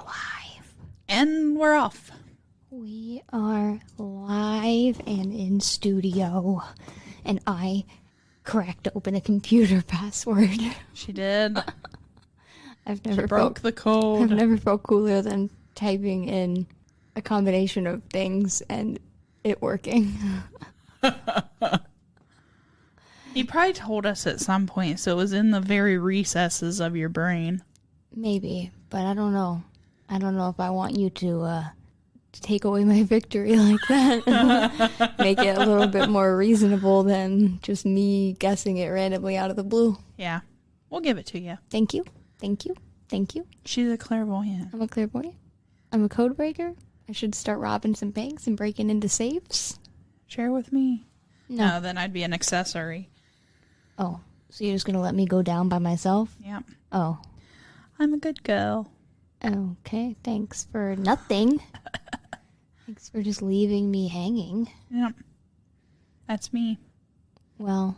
live. And we're off. We are live and in studio. And I cracked open a computer password. She did. She broke the code. I've never felt cooler than typing in a combination of things and it working. You probably told us at some point, so it was in the very recesses of your brain. Maybe, but I don't know. I don't know if I want you to take away my victory like that. Make it a little bit more reasonable than just me guessing it randomly out of the blue. Yeah. We'll give it to you. Thank you. Thank you. Thank you. She's a clairvoyant. I'm a clairvoyant. I'm a code breaker. I should start robbing some banks and breaking into safes. Share with me. No, then I'd be an accessory. Oh, so you're just going to let me go down by myself? Yep. Oh. I'm a good girl. Okay, thanks for nothing. Thanks for just leaving me hanging. Yep. That's me. Well,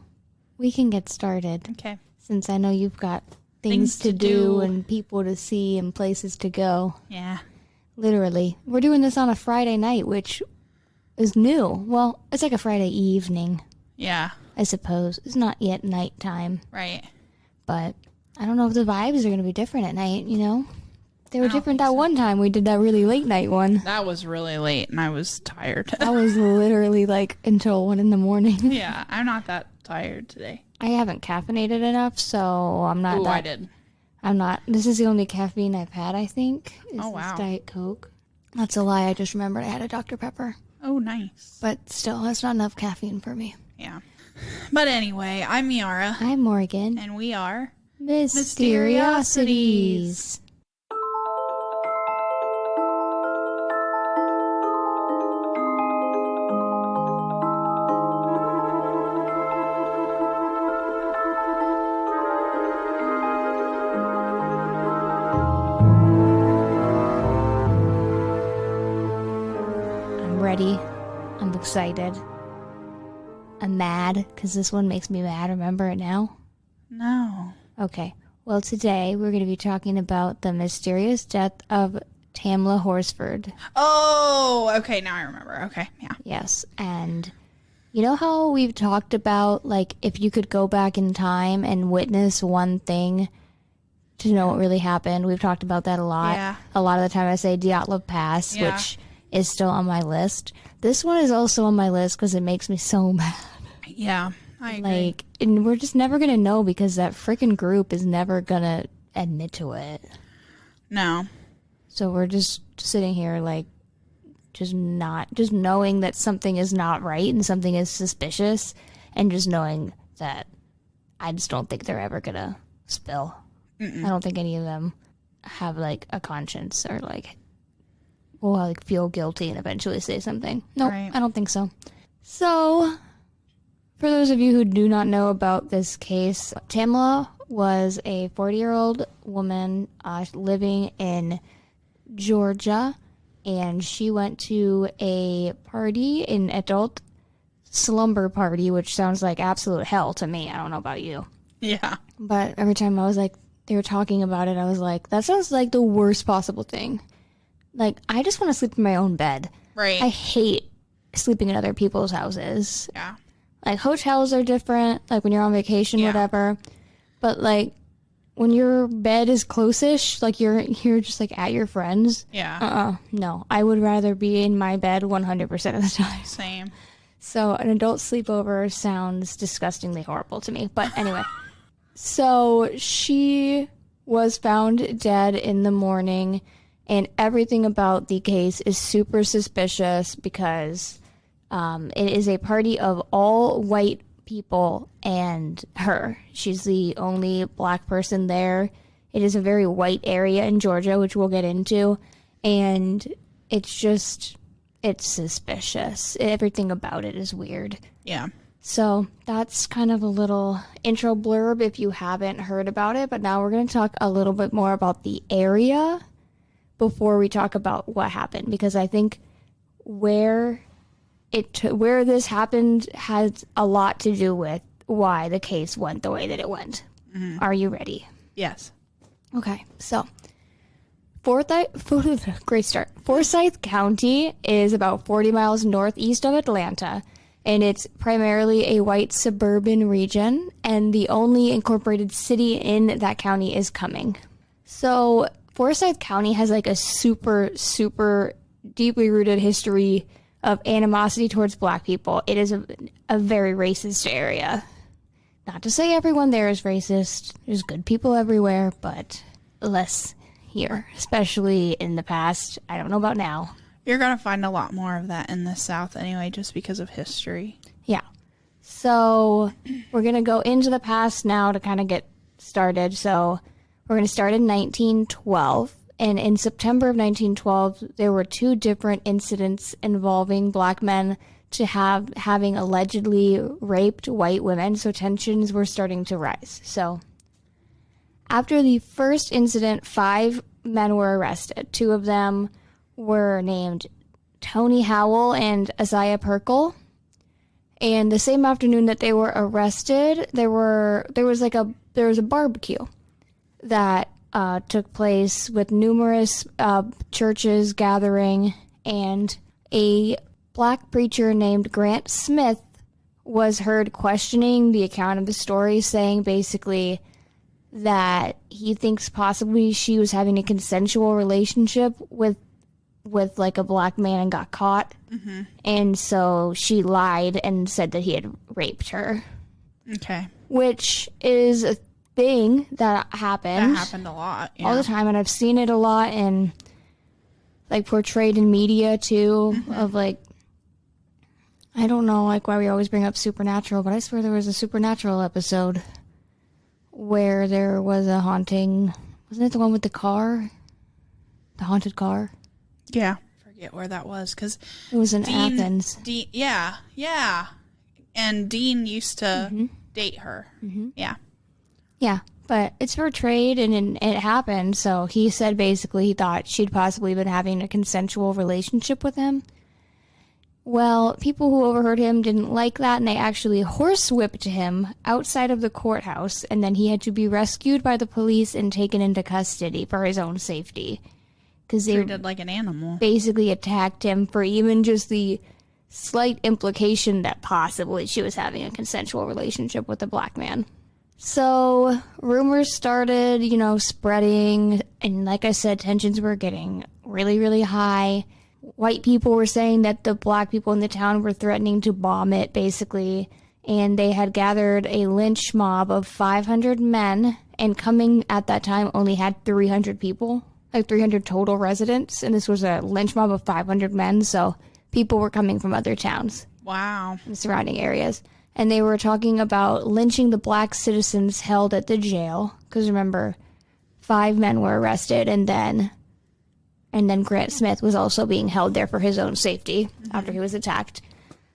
we can get started. Okay. Since I know you've got things to do and people to see and places to go. Yeah. Literally. We're doing this on a Friday night, which is new. Well, it's like a Friday evening. Yeah. I suppose. It's not yet nighttime. Right. But I don't know if the vibes are going to be different at night, you know? They were different that one time we did that really late night one. That was really late and I was tired. I was literally like until 1 a.m. Yeah, I'm not that tired today. I haven't caffeinated enough, so I'm not. Oh, I did. I'm not. This is the only caffeine I've had, I think. Oh, wow. This Diet Coke. That's a lie. I just remembered I had a Dr. Pepper. Oh, nice. But still, that's not enough caffeine for me. Yeah. But anyway, I'm Miara. I'm Morgan. And we are Mysteriosities. I'm ready. I'm excited. I'm mad because this one makes me mad. Remember it now? No. Okay. Well, today we're going to be talking about the mysterious death of Tamla Horsford. Oh, okay. Now I remember. Okay. Yeah. Yes. And you know how we've talked about, like, if you could go back in time and witness one thing to know what really happened? We've talked about that a lot. Yeah. A lot of the time I say Dyatlov Pass, Yeah. which is still on my list. This one is also on my list because it makes me so mad. Yeah. I agree. Like, and we're just never going to know because that freaking group is never going to admit to it. No. So we're just sitting here, like, just knowing that something is not right and something is suspicious, and just knowing that I just don't think they're ever going to spill. I don't think any of them have, like, a conscience or, like, will, like, feel guilty and eventually say something. Nope, Right. I don't think so. So, for those of you who do not know about this case, Tamla was a 40-year-old woman living in Georgia, and she went to a party, an adult slumber party, which sounds like absolute hell to me. I don't know about you. Yeah. But every time I was like, they were talking about it, I was like, that sounds like the worst possible thing. Like, I just want to sleep in my own bed. Right. I hate sleeping in other people's houses. Yeah. Like, hotels are different, like when you're on vacation, whatever. But, like, when your bed is close-ish, like you're just, like, at your friends. Yeah. No. I would rather be in my bed 100% of the time. Same. So, an adult sleepover sounds disgustingly horrible to me. But anyway. So, she was found dead in the morning, and everything about the case is super suspicious because it is a party of all white people and her. She's the only black person there. It is a very white area in Georgia, which we'll get into, and it's suspicious. Everything about it is weird. Yeah. So that's kind of a little intro blurb if you haven't heard about it, but now we're going to talk a little bit more about the area before we talk about what happened, because I think where this happened has a lot to do with why the case went the way that it went. Mm-hmm. Are you ready? Yes. Okay, so Great start. Forsyth County is about 40 miles northeast of Atlanta, and it's primarily a white suburban region, and the only incorporated city in that county is Cumming. So Forsyth County has like a super, super deeply rooted history of animosity towards black people. It is a very racist area. Not to say everyone there is racist. There's good people everywhere, but less here, especially in the past. I don't know about now. You're going to find a lot more of that in the South anyway, just because of history. Yeah. So we're going to go into the past now to kind of get started. So we're going to start in 1912. And in September of 1912, there were 2 different incidents involving black men having allegedly raped white women. So tensions were starting to rise. So after the first incident, 5 men were arrested. 2 of them were named Tony Howell and Isaiah Perkle. And the same afternoon that they were arrested, there was a barbecue that took place with numerous churches gathering, and a black preacher named Grant Smith was heard questioning the account of the story, saying basically that he thinks possibly she was having a consensual relationship with like a black man and got caught. Mm-hmm. And so she lied and said that he had raped her. Okay. Which is a thing that happened. That happened a lot. Yeah. All the time. And I've seen it a lot in, like, portrayed in media, too, mm-hmm. of, like, I don't know, like, why we always bring up Supernatural, but I swear there was a Supernatural episode where there was a haunting. Wasn't it the one with the car? The haunted car? Yeah. I forget where that was, because it was in Athens. Yeah. And Dean used to mm-hmm. date her. Mm-hmm. Yeah. Yeah, but it's portrayed and it happened, so he said basically he thought she'd possibly been having a consensual relationship with him. Well, people who overheard him didn't like that, and they actually horsewhipped him outside of the courthouse, and then he had to be rescued by the police and taken into custody for his own safety. Because they treated like an animal. Basically attacked him for even just the slight implication that possibly she was having a consensual relationship with a black man. So rumors started, spreading, and like I said, tensions were getting really, really high. White people were saying that the black people in the town were threatening to bomb it, basically, and they had gathered a lynch mob of 500 men, and Cumming at that time only had 300 people, like 300 total residents, and this was a lynch mob of 500 men, so people were coming from other towns. Wow. And surrounding areas. And they were talking about lynching the black citizens held at the jail. Because remember, 5 men were arrested, and then Grant Smith was also being held there for his own safety mm-hmm. after he was attacked.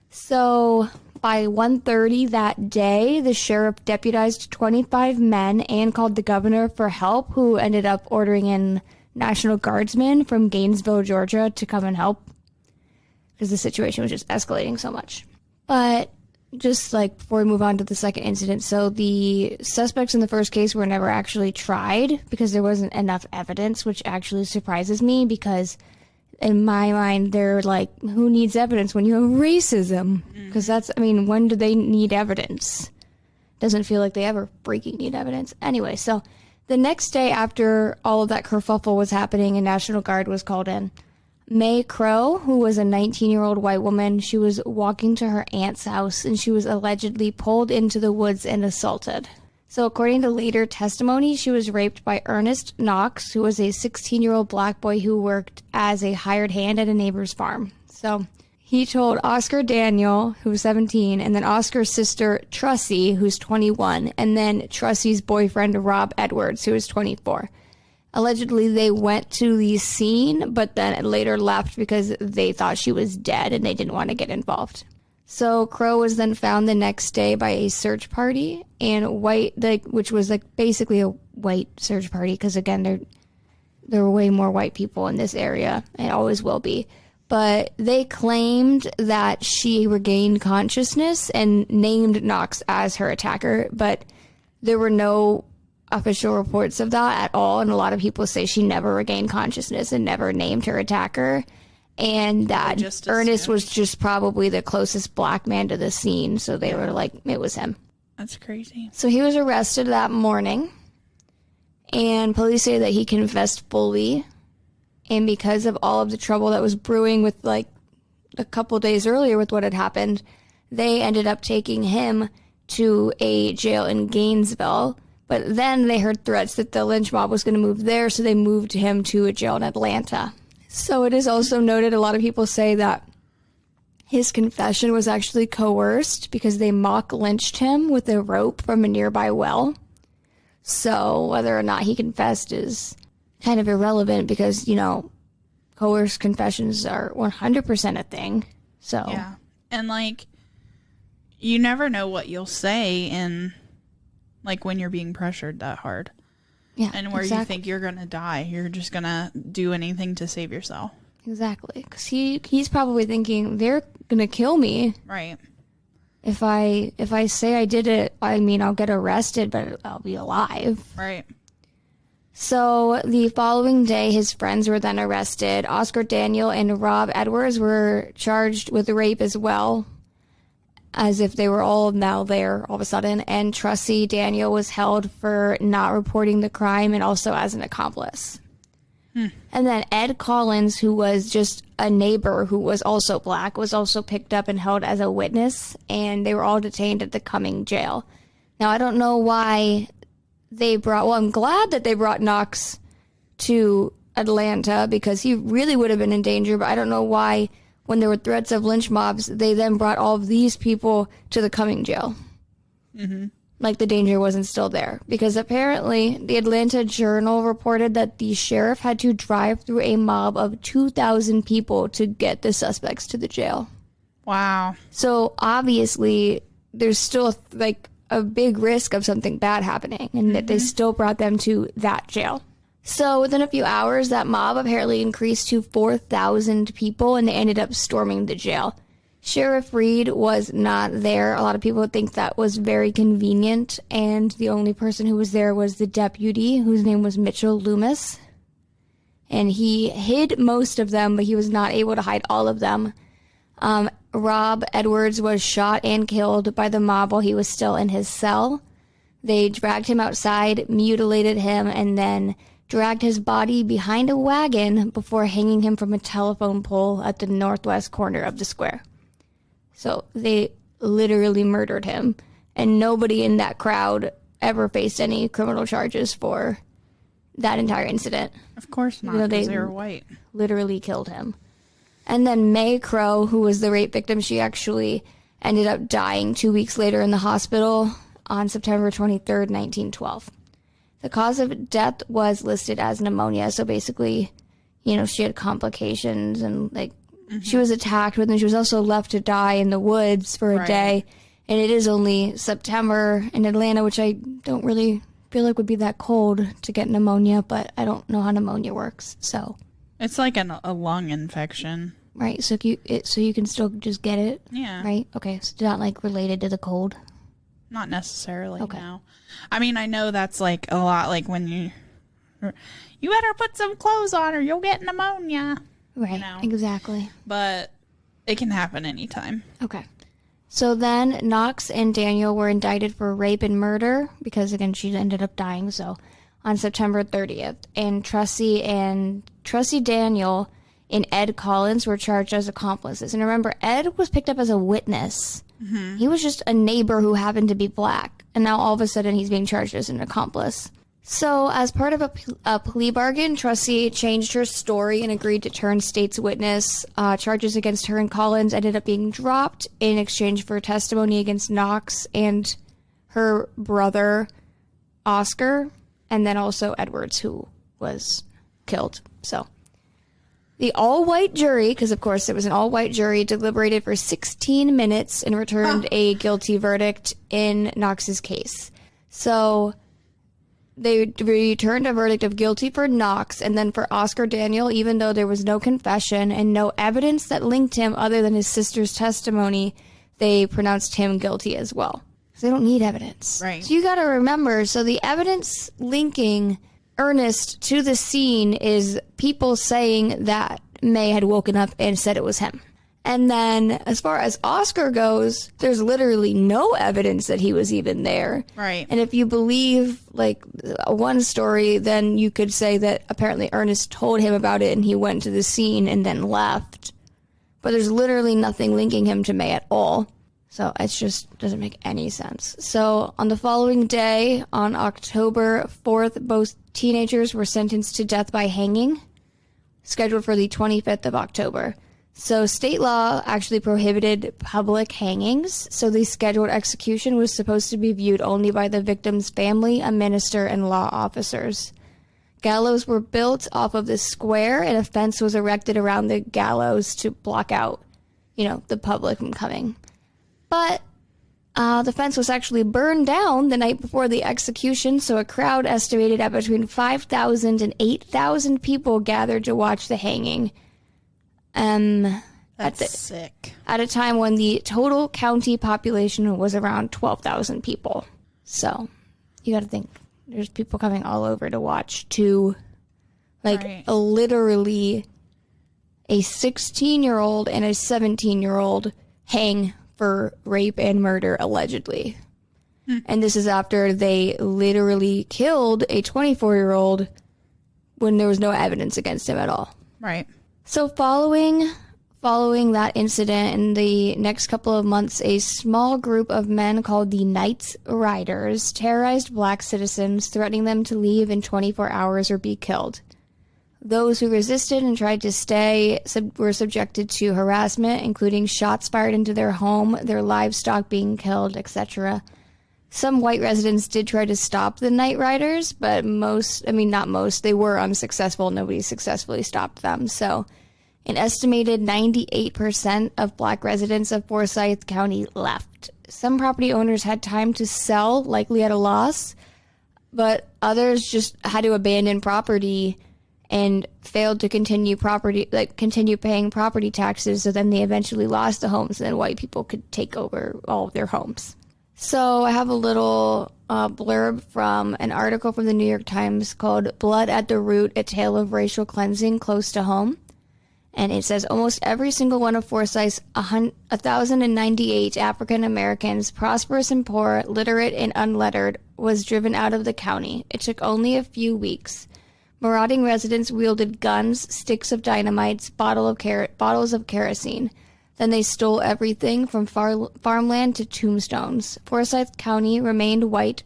So by 1:30 that day, the sheriff deputized 25 men and called the governor for help, who ended up ordering in National Guardsmen from Gainesville, Georgia, to come and help. Because the situation was just escalating so much. But just like before we move on to the second incident, so the suspects in the first case were never actually tried because there wasn't enough evidence, which actually surprises me because in my mind, they're like, who needs evidence when you have racism? Because when do they need evidence? Doesn't feel like they ever freaking need evidence. Anyway, so the next day after all of that kerfuffle was happening and National Guard was called in, May Crow, who was a 19-year-old white woman, she was walking to her aunt's house, and she was allegedly pulled into the woods and assaulted. So according to later testimony, she was raped by Ernest Knox, who was a 16-year-old black boy who worked as a hired hand at a neighbor's farm. So he told Oscar Daniel, who was 17, and then Oscar's sister, Trussie, who's 21, and then Trussie's boyfriend, Rob Edwards, who was 24. Allegedly, they went to the scene, but then later left because they thought she was dead and they didn't want to get involved. So Crow was then found the next day by a search party, and which was basically a white search party because again, there were way more white people in this area, and always will be. But they claimed that she regained consciousness and named Knox as her attacker, but there were no official reports of that at all, and a lot of people say she never regained consciousness and never named her attacker, and that Ernest was just probably the closest black man to the scene, so they were like, it was him. That's crazy. So he was arrested that morning, and police say that he confessed fully, and because of all of the trouble that was brewing with, like, a couple days earlier with what had happened, they ended up taking him to a jail in Gainesville. But then they heard threats that the lynch mob was going to move there, so they moved him to a jail in Atlanta. So it is also noted, a lot of people say that his confession was actually coerced because they mock lynched him with a rope from a nearby well. So whether or not he confessed is kind of irrelevant because, you know, coerced confessions are 100% a thing. So yeah. And, like, you never know what you'll say in, like, when you're being pressured that hard. Yeah, and where you think you're going to die. You're just going to do anything to save yourself. Exactly. Because he's probably thinking, they're going to kill me. Right. If I say I did it, I mean, I'll get arrested, but I'll be alive. Right. So the following day, his friends were then arrested. Oscar Daniel and Rob Edwards were charged with rape as well, as if they were all now there all of a sudden. And Trussie Daniel was held for not reporting the crime and also as an accomplice. And then Ed Collins, who was just a neighbor who was also black, was also picked up and held as a witness, and they were all detained at the Cumming jail. Now, I don't know why I'm glad that they brought Knox to Atlanta because he really would have been in danger, but I don't know why, when there were threats of lynch mobs, they then brought all of these people to the Cumming jail. Mm-hmm. Like the danger wasn't still there. Because apparently the Atlanta Journal reported that the sheriff had to drive through a mob of 2,000 people to get the suspects to the jail. Wow. So obviously there's still like a big risk of something bad happening, and that they still brought them to that jail. So within a few hours, that mob apparently increased to 4,000 people, and they ended up storming the jail. Sheriff Reed was not there. A lot of people think that was very convenient, and the only person who was there was the deputy, whose name was Mitchell Loomis. And he hid most of them, but he was not able to hide all of them. Rob Edwards was shot and killed by the mob while he was still in his cell. They dragged him outside, mutilated him, and then dragged his body behind a wagon before hanging him from a telephone pole at the northwest corner of the square. So they literally murdered him, and nobody in that crowd ever faced any criminal charges for that entire incident. Of course not, because they were white. Literally killed him. And then May Crow, who was the rape victim, she actually ended up dying 2 weeks later in the hospital on September 23rd, 1912. The cause of death was listed as pneumonia, so basically, you know, she had complications and, like, she was attacked, but then she was also left to die in the woods for a day. And it is only September in Atlanta, which I don't really feel like would be that cold to get pneumonia, but I don't know how pneumonia works, so. It's like a lung infection. Right, so you can still just get it? Yeah. Right? Okay, so it's not, like, related to the cold? Not necessarily, no. I mean, I know that's, like, a lot, like, when you better put some clothes on or you'll get pneumonia. Right, you know? Exactly. But it can happen anytime. Okay. So then Knox and Daniel were indicted for rape and murder because, again, she ended up dying, so on September 30th. And Trussie Daniel and Ed Collins were charged as accomplices. And remember, Ed was picked up as a witness. Mm-hmm. He was just a neighbor who happened to be black. And now all of a sudden he's being charged as an accomplice. So as part of a plea bargain, Trussie changed her story and agreed to turn state's witness. Charges against her and Collins ended up being dropped in exchange for testimony against Knox and her brother, Oscar, and then also Edwards, who was killed. So the all-white jury, because of course it was an all-white jury, deliberated for 16 minutes and returned a guilty verdict in Knox's case. So they returned a verdict of guilty for Knox, and then for Oscar Daniel, even though there was no confession and no evidence that linked him other than his sister's testimony, they pronounced him guilty as well. because they don't need evidence. Right. So you got to remember, so the evidence linking Ernest to the scene is people saying that May had woken up and said it was him. And then as far as Oscar goes, there's literally no evidence that he was even there. Right. And if you believe like one story, then you could say that apparently Ernest told him about it and he went to the scene and then left. But there's literally nothing linking him to May at all. So it just doesn't make any sense. So on the following day, on October 4th, both teenagers were sentenced to death by hanging, scheduled for the 25th of October. So state law actually prohibited public hangings, so the scheduled execution was supposed to be viewed only by the victim's family, a minister, and law officers. Gallows were built off of the square, and a fence was erected around the gallows to block out, the public from coming. But the fence was actually burned down the night before the execution, so a crowd estimated at between 5,000 and 8,000 people gathered to watch the hanging. That's sick. At a time when the total county population was around 12,000 people. So you got to think there's people coming all over to watch literally a 16-year-old and a 17-year-old hang for rape and murder, allegedly. And this is after they literally killed a 24-year-old when there was no evidence against him at all. Right. So following that incident, in the next couple of months, a small group of men called the Night Riders terrorized black citizens, threatening them to leave in 24 hours or be killed. Those who resisted and tried to stay were subjected to harassment, including shots fired into their home, their livestock being killed, etc. Some white residents did try to stop the Night Riders, but not most, they were unsuccessful. Nobody successfully stopped them. So an estimated 98% of black residents of Forsyth County left. Some property owners had time to sell, likely at a loss, but others just had to abandon property and failed to continue paying property taxes, so then they eventually lost the homes, and then white people could take over all of their homes. So I have a little blurb from an article from the New York Times called Blood at the Root, A Tale of Racial Cleansing Close to Home. And it says, almost every single one of Forsyth's 1,098 African Americans, prosperous and poor, literate and unlettered, was driven out of the county. It took only a few weeks. Marauding residents wielded guns, sticks of dynamite, bottles of kerosene. Then they stole everything from farmland to tombstones. Forsyth County remained white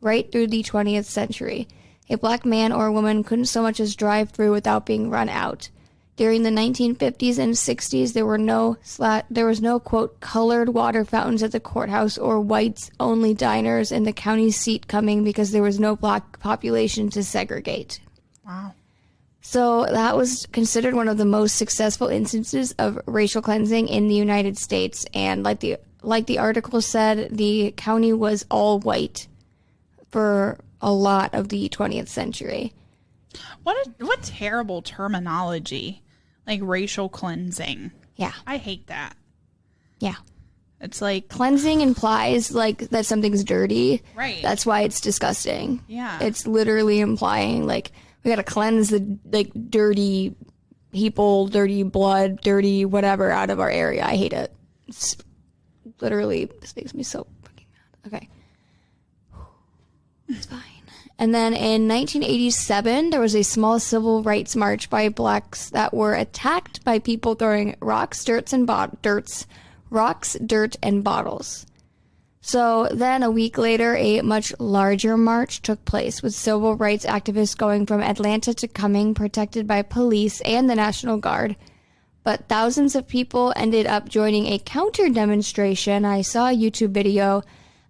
right through the 20th century. A black man or woman couldn't so much as drive through without being run out. During the 1950s and 60s, there was no, quote, colored water fountains at the courthouse or whites-only diners in the county seat coming because there was no black population to segregate. Wow. So that was considered one of the most successful instances of racial cleansing in the United States. And like the article said, the county was all white for a lot of the 20th century. What terrible terminology, like racial cleansing. Yeah. I hate that. Yeah. It's like cleansing implies like that something's dirty. Right. That's why it's disgusting. Yeah. It's literally implying like we got to cleanse the dirty people, dirty blood, dirty whatever out of our area. I hate it. It's literally, this makes me so fucking mad. Okay. It's fine. And then in 1987, there was a small civil rights march by blacks that were attacked by people throwing rocks, dirt, and bottles. So then a week later, a much larger march took place with civil rights activists going from Atlanta to Cumming, protected by police and the National Guard. But thousands of people ended up joining a counter demonstration. I saw a YouTube video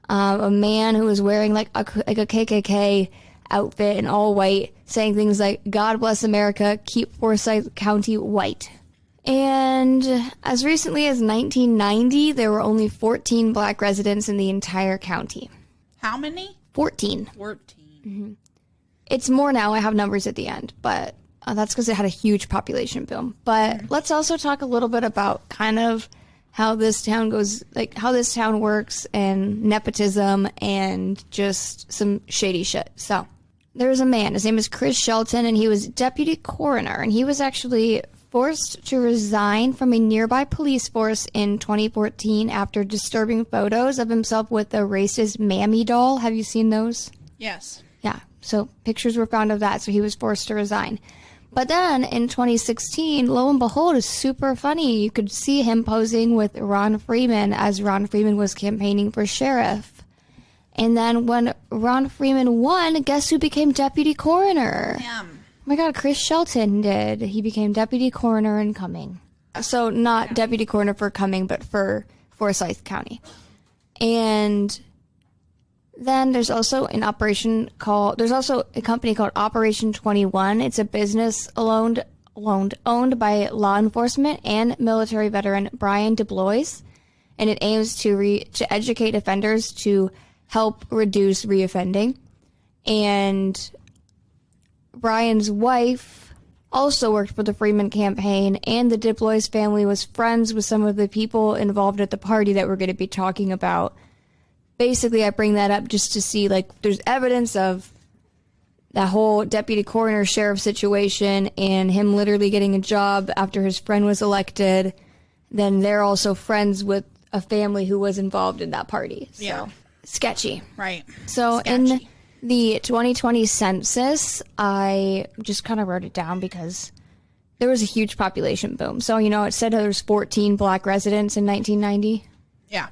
a man who was wearing like a KKK outfit in all white, saying things like, "God bless America, keep Forsyth County white." And as recently as 1990, there were only 14 black residents in the entire county. How many? 14. 14. Mm-hmm. It's more now. I have numbers at the end, but that's because it had a huge population boom. But let's also talk a little bit about kind of how this town goes, like how this town works, and nepotism and just some shady shit. So there was a man, his name is Chris Shelton, and he was deputy coroner, and he was actually forced to resign from a nearby police force in 2014 after disturbing photos of himself with a racist mammy doll. Have you seen those? Yes. Yeah, so pictures were found of that, so he was forced to resign. But then in 2016, lo and behold, it's super funny. You could see him posing with Ron Freeman as Ron Freeman was campaigning for sheriff. And then when Ron Freeman won, guess who became deputy coroner? Damn. Oh my God, Chris Shelton did. He became deputy coroner in Cumming. So not deputy coroner for Cumming, but for Forsyth County. And then there's also a company called Operation 21. It's a business owned by law enforcement and military veteran Brian DeBlois, and it aims to educate offenders to help reduce reoffending. And Brian's wife also worked for the Freeman campaign, and the DeBlois family was friends with some of the people involved at the party that we're going to be talking about. Basically, I bring that up just to see, like, there's evidence of that whole deputy coroner sheriff situation and him literally getting a job after his friend was elected. Then they're also friends with a family who was involved in that party. So, yeah. Sketchy. Right. So Sketchy. In the 2020 census, I just kind of wrote it down because there was a huge population boom. So, it said there was 14 black residents in 1990. Yeah.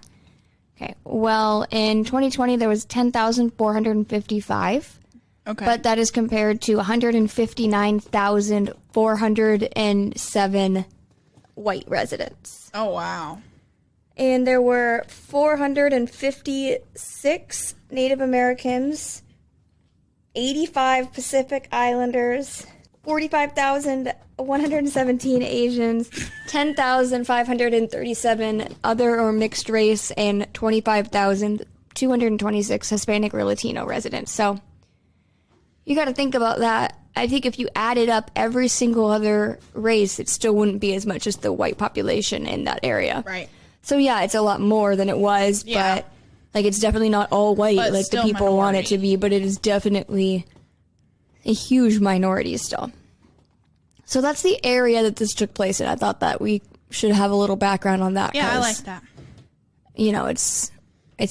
Okay. Well, in 2020, there was 10,455. Okay. But that is compared to 159,407 white residents. Oh, wow. And there were 456 Native Americans, 85 Pacific Islanders, 45,117 Asians, 10,537 other or mixed race, and 25,226 Hispanic or Latino residents. So you got to think about that. I think if you added up every single other race, it still wouldn't be as much as the white population in that area. Right. So yeah, it's a lot more than it was, Yeah. but like it's definitely not all white But like the still people want it minority. to be, but it is definitely a huge minority still. So that's the area that this took place in. I thought that we should have a little background on that. Yeah, I like that. It's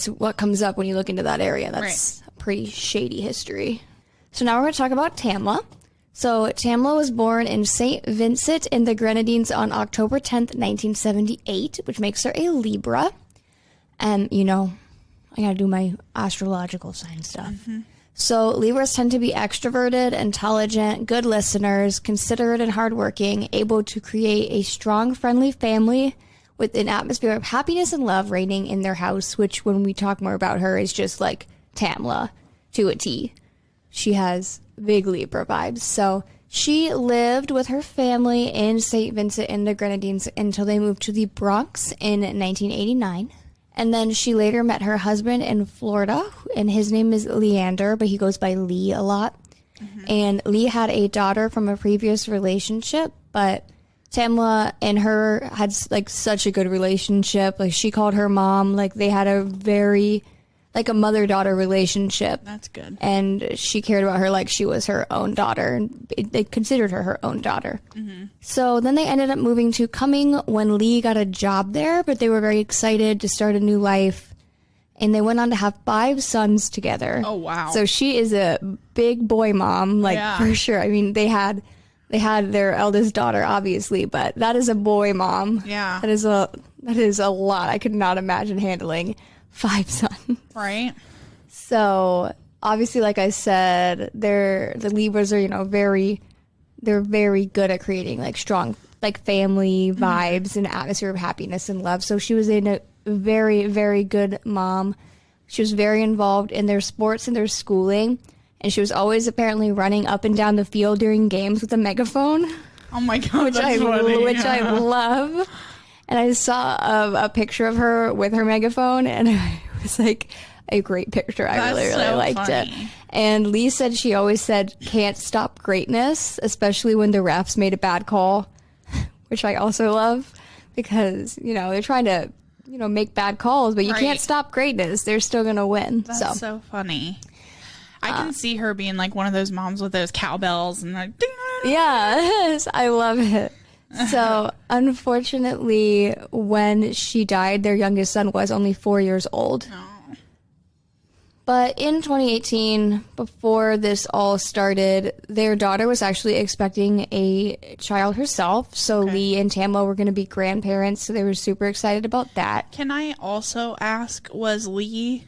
what comes up when you look into that area. That's a pretty shady history. So now we're going to talk about Tamla. So Tamla was born in St. Vincent in the Grenadines on October 10th, 1978, which makes her a Libra. And, I got to do my astrological sign stuff. Mm-hmm. So Libras tend to be extroverted, intelligent, good listeners, considerate and hardworking, able to create a strong, friendly family with an atmosphere of happiness and love reigning in their house, which when we talk more about her is just like Tamla to a T. She has big Libra vibes. So she lived with her family in St. Vincent in the Grenadines until they moved to the Bronx in 1989. And then she later met her husband in Florida, and his name is Leander, but he goes by Lee a lot. Mm-hmm. And Lee had a daughter from a previous relationship, but Tamla and her had like such a good relationship. Like she called her mom, like they had a very like a mother-daughter relationship. That's good. And she cared about her like she was her own daughter, and they considered her own daughter. Mm-hmm. So then they ended up moving to Cumming when Lee got a job there, but they were very excited to start a new life. And they went on to have 5 sons together. Oh, wow. So she is a big boy mom, like for sure. I mean, they had their eldest daughter, obviously, but that is a boy mom. Yeah. That is a lot. I could not imagine handling 5 sons. Right. So obviously, like I said, the Libras are, they're very good at creating like strong like family vibes and atmosphere of happiness and love. So she was a very, very good mom. She was very involved in their sports and their schooling. And she was always apparently running up and down the field during games with a megaphone. Oh my God, which I love. And I saw a picture of her with her megaphone, and it was like a great picture. I really liked it. And Lee said she always said, "Can't stop greatness," especially when the refs made a bad call, which I also love because, they're trying to, make bad calls, but you can't stop greatness. They're still going to win. That's so funny. I can see her being like one of those moms with those cowbells and like, ding. Yes, I love it. So, unfortunately, when she died, their youngest son was only 4 years old. Oh. But in 2018, before this all started, their daughter was actually expecting a child herself. So Lee and Tamla were going to be grandparents. So they were super excited about that. Can I also ask, was Lee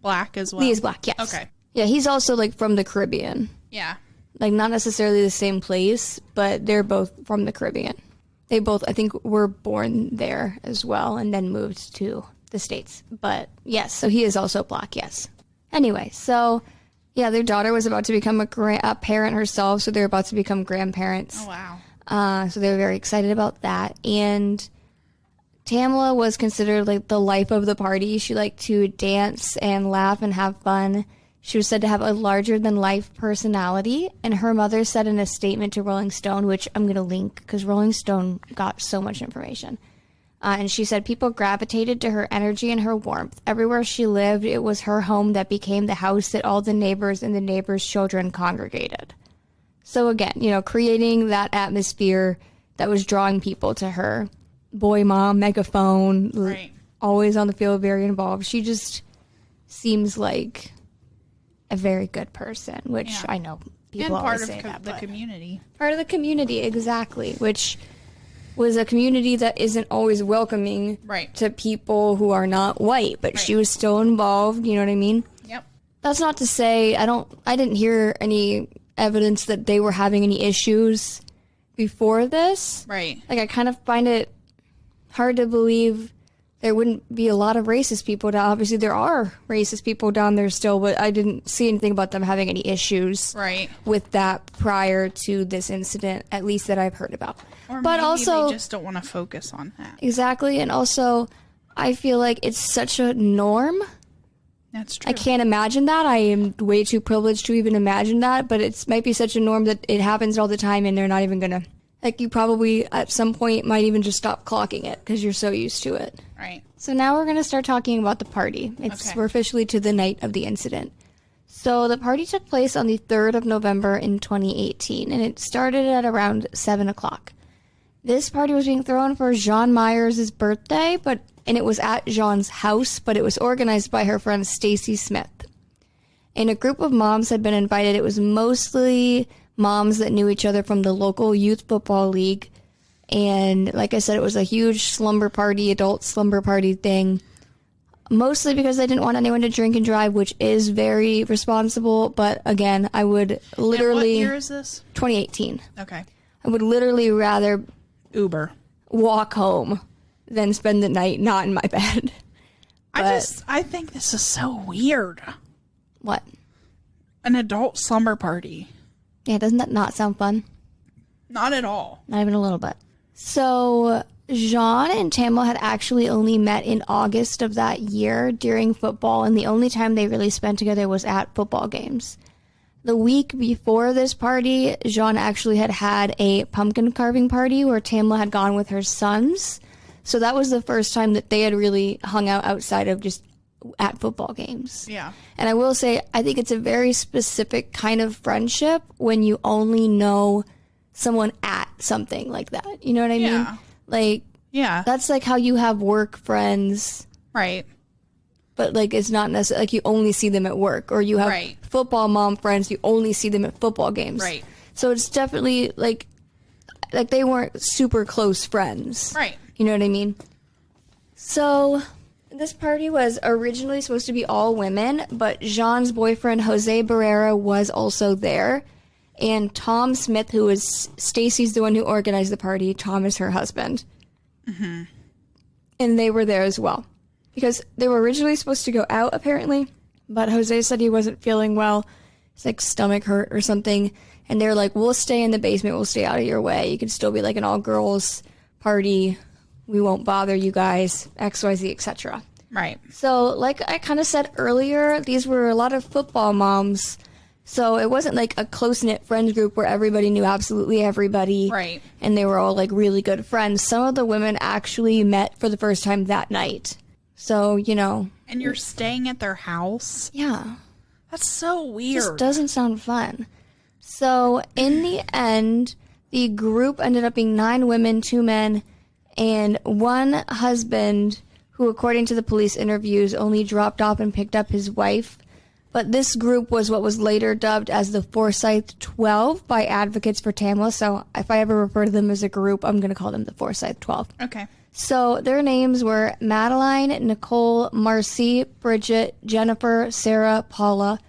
black as well? Lee is black, yes. Okay. Yeah, he's also like from the Caribbean. Yeah. Like not necessarily the same place, but they're both from the Caribbean. They both, I think, were born there as well and then moved to the States. But yes, so he is also black, yes. Anyway, so, yeah, their daughter was about to become a parent herself, so they're about to become grandparents. Oh, wow. So they were very excited about that. And Tamla was considered, like, the life of the party. She liked to dance and laugh and have fun. She was said to have a larger-than-life personality, and her mother said in a statement to Rolling Stone, which I'm going to link, because Rolling Stone got so much information. And she said people gravitated to her energy and her warmth. Everywhere she lived, it was her home that became the house that all the neighbors and the neighbors' children congregated. So again, creating that atmosphere that was drawing people to her. Boy mom, megaphone, right. Always on the field, very involved. She just seems like a very good person, which I know people always say that. And part of the community. Part of the community, exactly, which was a community that isn't always welcoming to people who are not white, but she was still involved, you know what I mean? Yep. That's not to say I didn't hear any evidence that they were having any issues before this. Right. Like I kind of find it hard to believe there wouldn't be a lot of racist people down. Obviously there are racist people down there still, but I didn't see anything about them having any issues with that prior to this incident, at least that I've heard about. Or but maybe also, they just don't want to focus on that. Exactly, and also, I feel like it's such a norm. That's true. I can't imagine that. I am way too privileged to even imagine that, but it might be such a norm that it happens all the time and they're not even going to... Like, you probably, at some point, might even just stop clocking it because you're so used to it. Right. So now we're going to start talking about the party. We're officially to the night of the incident. So the party took place on the 3rd of November in 2018, and it started at around 7 o'clock. This party was being thrown for Jean Myers' birthday, and it was at Jean's house, but it was organized by her friend Stacy Smith. And a group of moms had been invited. It was mostly moms that knew each other from the local youth football league. And like I said, it was a huge adult slumber party thing. Mostly because they didn't want anyone to drink and drive, which is very responsible. But again, I would literally... And what year is this? 2018. Okay. I would literally rather... Uber. Walk home than spend the night not in my bed. I think this is so weird. What? An adult slumber party. Yeah, doesn't that not sound fun? Not at all. Not even a little bit. So, Jean and Tamla had actually only met in August of that year during football, and the only time they really spent together was at football games. The week before this party, Jean actually had a pumpkin carving party where Tamla had gone with her sons. So that was the first time that they had really hung out outside of just at football games. Yeah. And I will say, I think it's a very specific kind of friendship when you only know someone at something like that. You know what I mean? Like, that's like how you have work friends. Right. But, like, it's not necessarily, like, you only see them at work. Or you have football mom friends, you only see them at football games. Right. So it's definitely, like they weren't super close friends. Right. You know what I mean? So, this party was originally supposed to be all women, but Jean's boyfriend, Jose Barrera, was also there. And Tom Smith, who is Stacy's the one who organized the party. Tom is her husband. Mm-hmm. And they were there as well. Because they were originally supposed to go out, apparently. But Jose said he wasn't feeling well. His, like, stomach hurt or something. And they were like, we'll stay in the basement. We'll stay out of your way. You can still be, like, an all-girls party. We won't bother you guys. XYZ, etc. Right. So, like I kind of said earlier, these were a lot of football moms So it wasn't like a close-knit friends group where everybody knew absolutely everybody. Right. And they were all like really good friends. Some of the women actually met for the first time that night. So, you know. And you're staying at their house? Yeah. That's so weird. Just doesn't sound fun. So in the end, the group ended up being 9 women, 2 men, and 1 husband who, according to the police interviews, only dropped off and picked up his wife. But this group was what was later dubbed as the Forsyth 12 by advocates for Tamla. So if I ever refer to them as a group, I'm going to call them the Forsyth 12. Okay. So their names were Madeline, Nicole, Marcy, Bridget, Jennifer, Sarah, Paula.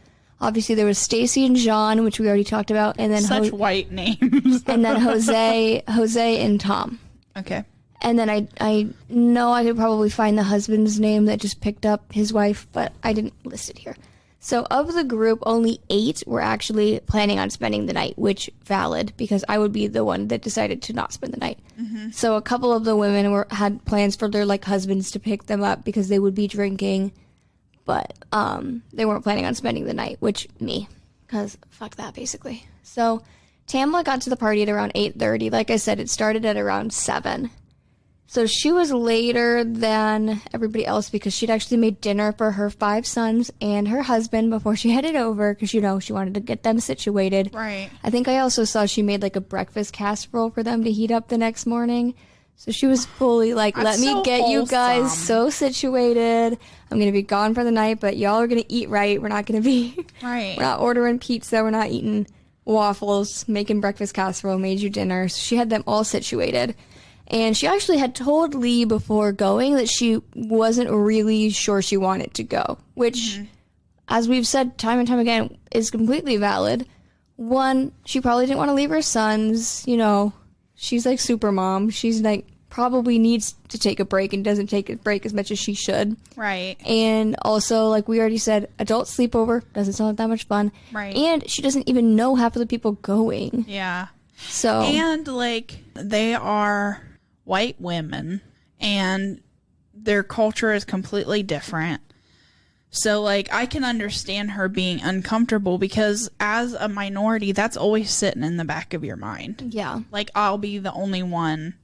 Obviously, there was Stacy and John, which we already talked about, and then Such white names. and then Jose, and Tom. Okay. And then I know I could probably find the husband's name that just picked up his wife, but I didn't list it here. So of the group, only 8 were actually planning on spending the night, which valid, because I would be the one that decided to not spend the night. Mm-hmm. So a couple of the women had plans for their like husbands to pick them up because they would be drinking, but they weren't planning on spending the night, which me, because fuck that basically. So Tamla got to the party at around 8:30. Like I said, it started at around 7. So she was later than everybody else because she'd actually made dinner for her 5 sons and her husband before she headed over because, you know, she wanted to get them situated. Right. I think I also saw she made like a breakfast casserole for them to heat up the next morning. So she was fully like, let me get you guys so situated. I'm going to be gone for the night, but y'all are going to eat right. We're not going to be, right. We're not ordering pizza. We're not eating waffles, making breakfast casserole, made you dinner. So she had them all situated. And she actually had told Lee before going that she wasn't really sure she wanted to go, which, as we've said time and time again, is completely valid. One, she probably didn't want to leave her sons. You know, she's like super mom. She's like probably needs to take a break and doesn't take a break as much as she should. Right. And also, like we already said, adult sleepover doesn't sound like that much fun. Right. And she doesn't even know half of the people going. Yeah. So. And like they are white women and their culture is completely different. So like I can understand her being uncomfortable because as a minority, that's always sitting in the back of your mind. Yeah. Like I'll be the only one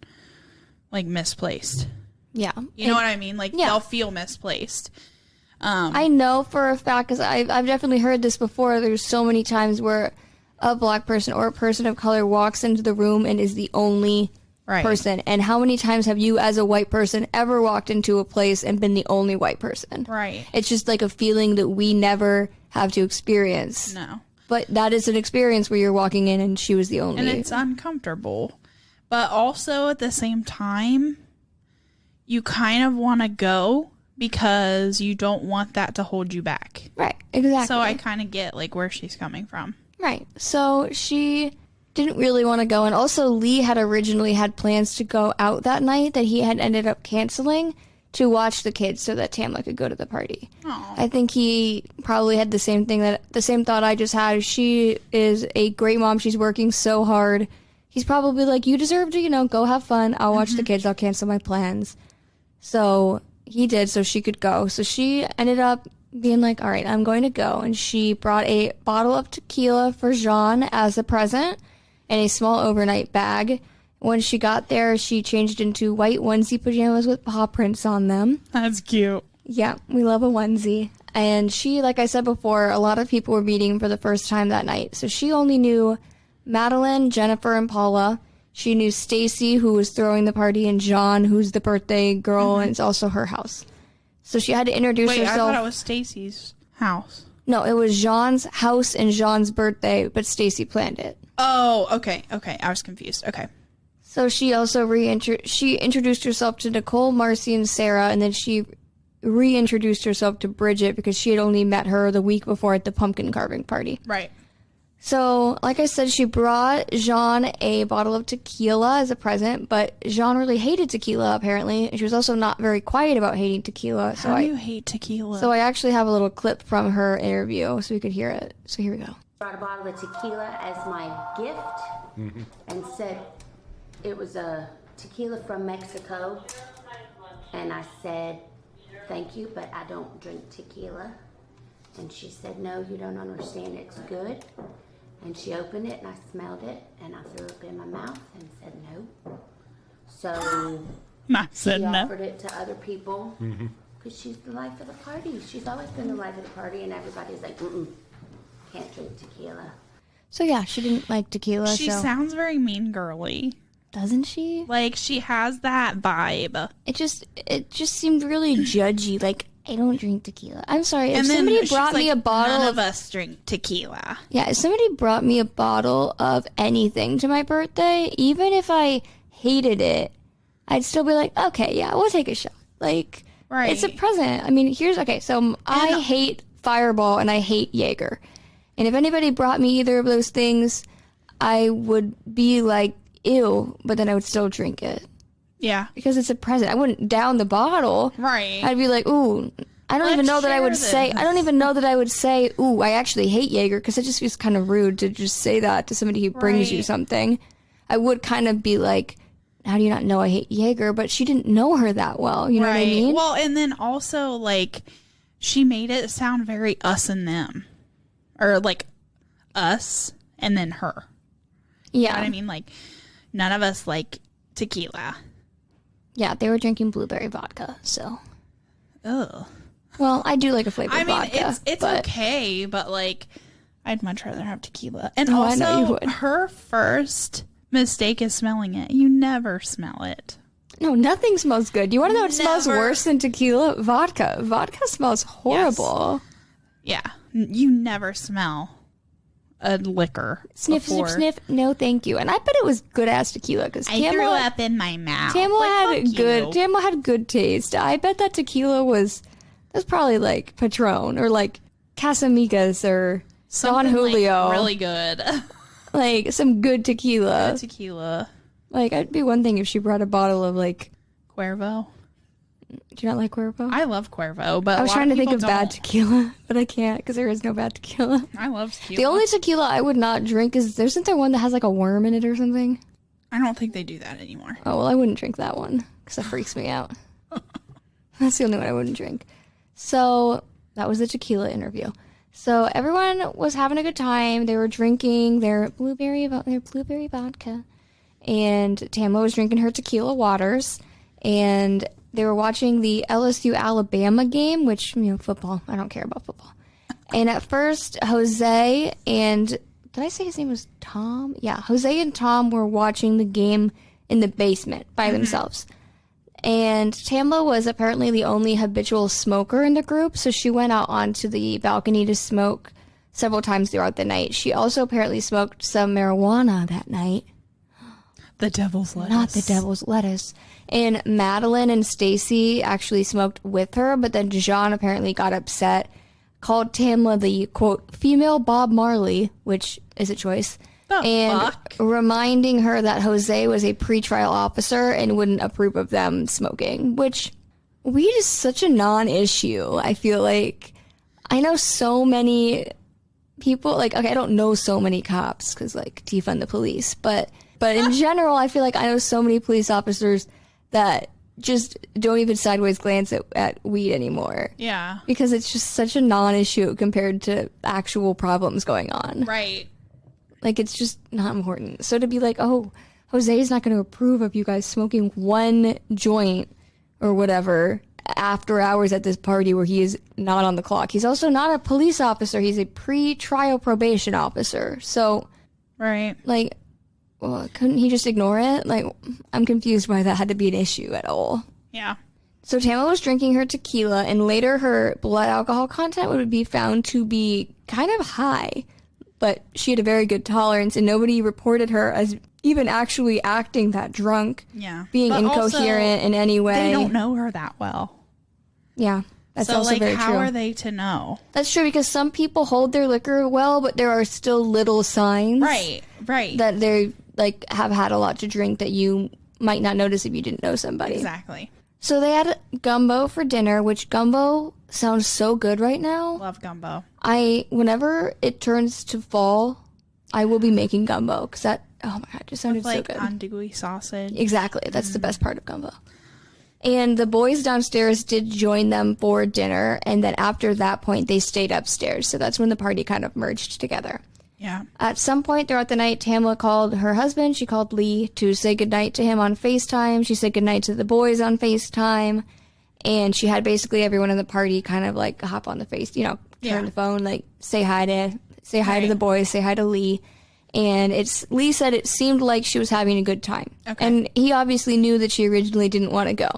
like misplaced. Yeah. You know what I mean? Like they'll feel misplaced. I know for a fact because I've definitely heard this before. There's so many times where a black person or a person of color walks into the room and is the only person. And how many times have you as a white person ever walked into a place and been the only white person? Right. It's just like a feeling that we never have to experience. No. But that is an experience where you're walking in and she was the only. And it's uncomfortable. But also at the same time, you kind of want to go because you don't want that to hold you back. Right. Exactly. So I kind of get like where she's coming from. Right. So she didn't really want to go. And also Lee had originally had plans to go out that night that he had ended up canceling to watch the kids so that Tamla could go to the party. Aww. I think he probably had the same thought I just had. She is a great mom. She's working so hard. He's probably like, you deserve to, go have fun. I'll watch the kids. I'll cancel my plans. So he did so she could go. So she ended up being like, all right, I'm going to go. And she brought a bottle of tequila for Jean as a present and a small overnight bag. When she got there, she changed into white onesie pajamas with paw prints on them. That's cute. Yeah, we love a onesie. And she, like I said before, a lot of people were meeting for the first time that night. So she only knew Madeline, Jennifer, and Paula. She knew Stacy, who was throwing the party, and John, who's the birthday girl, and it's also her house. So she had to introduce herself. I thought it was Stacy's house. No, it was Jean's house and Jean's birthday, but Stacy planned it. Oh, okay. I was confused. Okay. So she also introduced herself to Nicole, Marcy, and Sarah, and then she reintroduced herself to Bridget because she had only met her the week before at the pumpkin carving party. Right. So, like I said, she brought Jean a bottle of tequila as a present, but Jean really hated tequila, apparently. She was also not very quiet about hating tequila. How do you hate tequila? So I actually have a little clip from her interview so we could hear it. So here we go. Brought a bottle of tequila as my gift and said it was a tequila from Mexico. And I said, thank you, but I don't drink tequila. And she said, no, you don't understand. It's good. And she opened it, and I smelled it, and I threw it in my mouth and said no. So she offered it to other people because she's the life of the party. She's always been the life of the party, and everybody's like, can't drink tequila. So yeah, she didn't like tequila. She sounds very mean girly. Doesn't she? Like, she has that vibe. It just seemed really judgy. Like, I don't drink tequila. I'm sorry. And If then somebody she's brought me like, a bottle none of us drink tequila. Yeah, if somebody brought me a bottle of anything to my birthday, even if I hated it, I'd still be like, okay, yeah, we'll take a shot. Like, right. It's a present. I mean, so I hate Fireball and I hate Jaeger. And if anybody brought me either of those things, I would be like, ew, but then I would still drink it. Yeah. Because it's a present. I wouldn't down the bottle. Right. I'd be like, ooh, I don't even know that I would say, ooh, I actually hate Jaeger, because it just feels kind of rude to just say that to somebody who brings you something. I would kind of be like, how do you not know I hate Jaeger? But she didn't know her that well. You know what I mean? Well, and then also, like, she made it sound very us and them. Or, like, us and then her. Yeah. You know what I mean? Like, none of us like tequila. Yeah, they were drinking blueberry vodka, so. Ugh. Well, I do like a flavored vodka. It's okay, but, like, I'd much rather have tequila. And I know you also, would. her first mistake is smelling it. You never smell it. No, nothing smells good. You want to know what smells worse than tequila? Vodka. Vodka smells horrible. Yes. Yeah. You never smell a liquor. Sniff, before. sniff, sniff. No, thank you. And I bet it was good ass tequila, because I threw up in my mouth. Tamla had good taste. I bet that tequila was probably like Patron or like Casamigos or Don Julio. Like really good. Like some good tequila. Good tequila. Like, it'd be one thing if she brought a bottle of like Cuervo. Do you not like Cuervo? I love Cuervo, but I was trying to think of bad tequila, but I can't because there is no bad tequila. I love tequila. The only tequila I would not drink isn't there one that has like a worm in it or something? I don't think they do that anymore. Oh, well, I wouldn't drink that one because that freaks me out. That's the only one I wouldn't drink. So that was the tequila interview. So everyone was having a good time. They were drinking their blueberry vodka, and Tamla was drinking her tequila waters, and they were watching the LSU-Alabama game, which, football. I don't care about football. And at first, Jose and... Did I say his name was Tom? Yeah, Jose and Tom were watching the game in the basement by themselves. And Tamla was apparently the only habitual smoker in the group, so she went out onto the balcony to smoke several times throughout the night. She also apparently smoked some marijuana that night. The devil's lettuce. Not the devil's lettuce. And Madeline and Stacy actually smoked with her, but then John apparently got upset, called Tamla the, quote, female Bob Marley, which is a choice, reminding her that Jose was a pretrial officer and wouldn't approve of them smoking, which weed is such a non-issue. I feel like I know so many people, like, okay, I don't know so many cops because, like, defund the police, but in general, I feel like I know so many police officers that just don't even sideways glance at weed anymore. Yeah. Because it's just such a non-issue compared to actual problems going on. Right. Like, it's just not important. So to be like, oh, Jose's not going to approve of you guys smoking one joint or whatever after hours at this party where he is not on the clock. He's also not a police officer. He's a pre-trial probation officer. So, right. Like, well, couldn't he just ignore it? Like, I'm confused why that had to be an issue at all. Yeah. So Tamla was drinking her tequila, and later her blood alcohol content would be found to be kind of high. But she had a very good tolerance, and nobody reported her as even actually acting that drunk. Yeah. Being but incoherent in any way. They don't know her that well. Yeah. That's also very true. How are they to know? That's true, because some people hold their liquor well, but there are still little signs. Right. That they have had a lot to drink that you might not notice if you didn't know somebody. Exactly. So they had gumbo for dinner, which gumbo sounds so good right now. Love gumbo. Whenever it turns to fall, I will be making gumbo, because oh my God, it just sounded so good. Like andouille sausage. Exactly. That's the best part of gumbo. And the boys downstairs did join them for dinner, and then after that point, they stayed upstairs. So that's when the party kind of merged together. Yeah. At some point throughout the night, Tamla called her husband. She called Lee to say goodnight to him on FaceTime. She said goodnight to the boys on FaceTime. And she had basically everyone in the party kind of like hop on the turn the phone, like say hi to the boys, say hi to Lee. And Lee said it seemed like she was having a good time. Okay. And he obviously knew that she originally didn't want to go.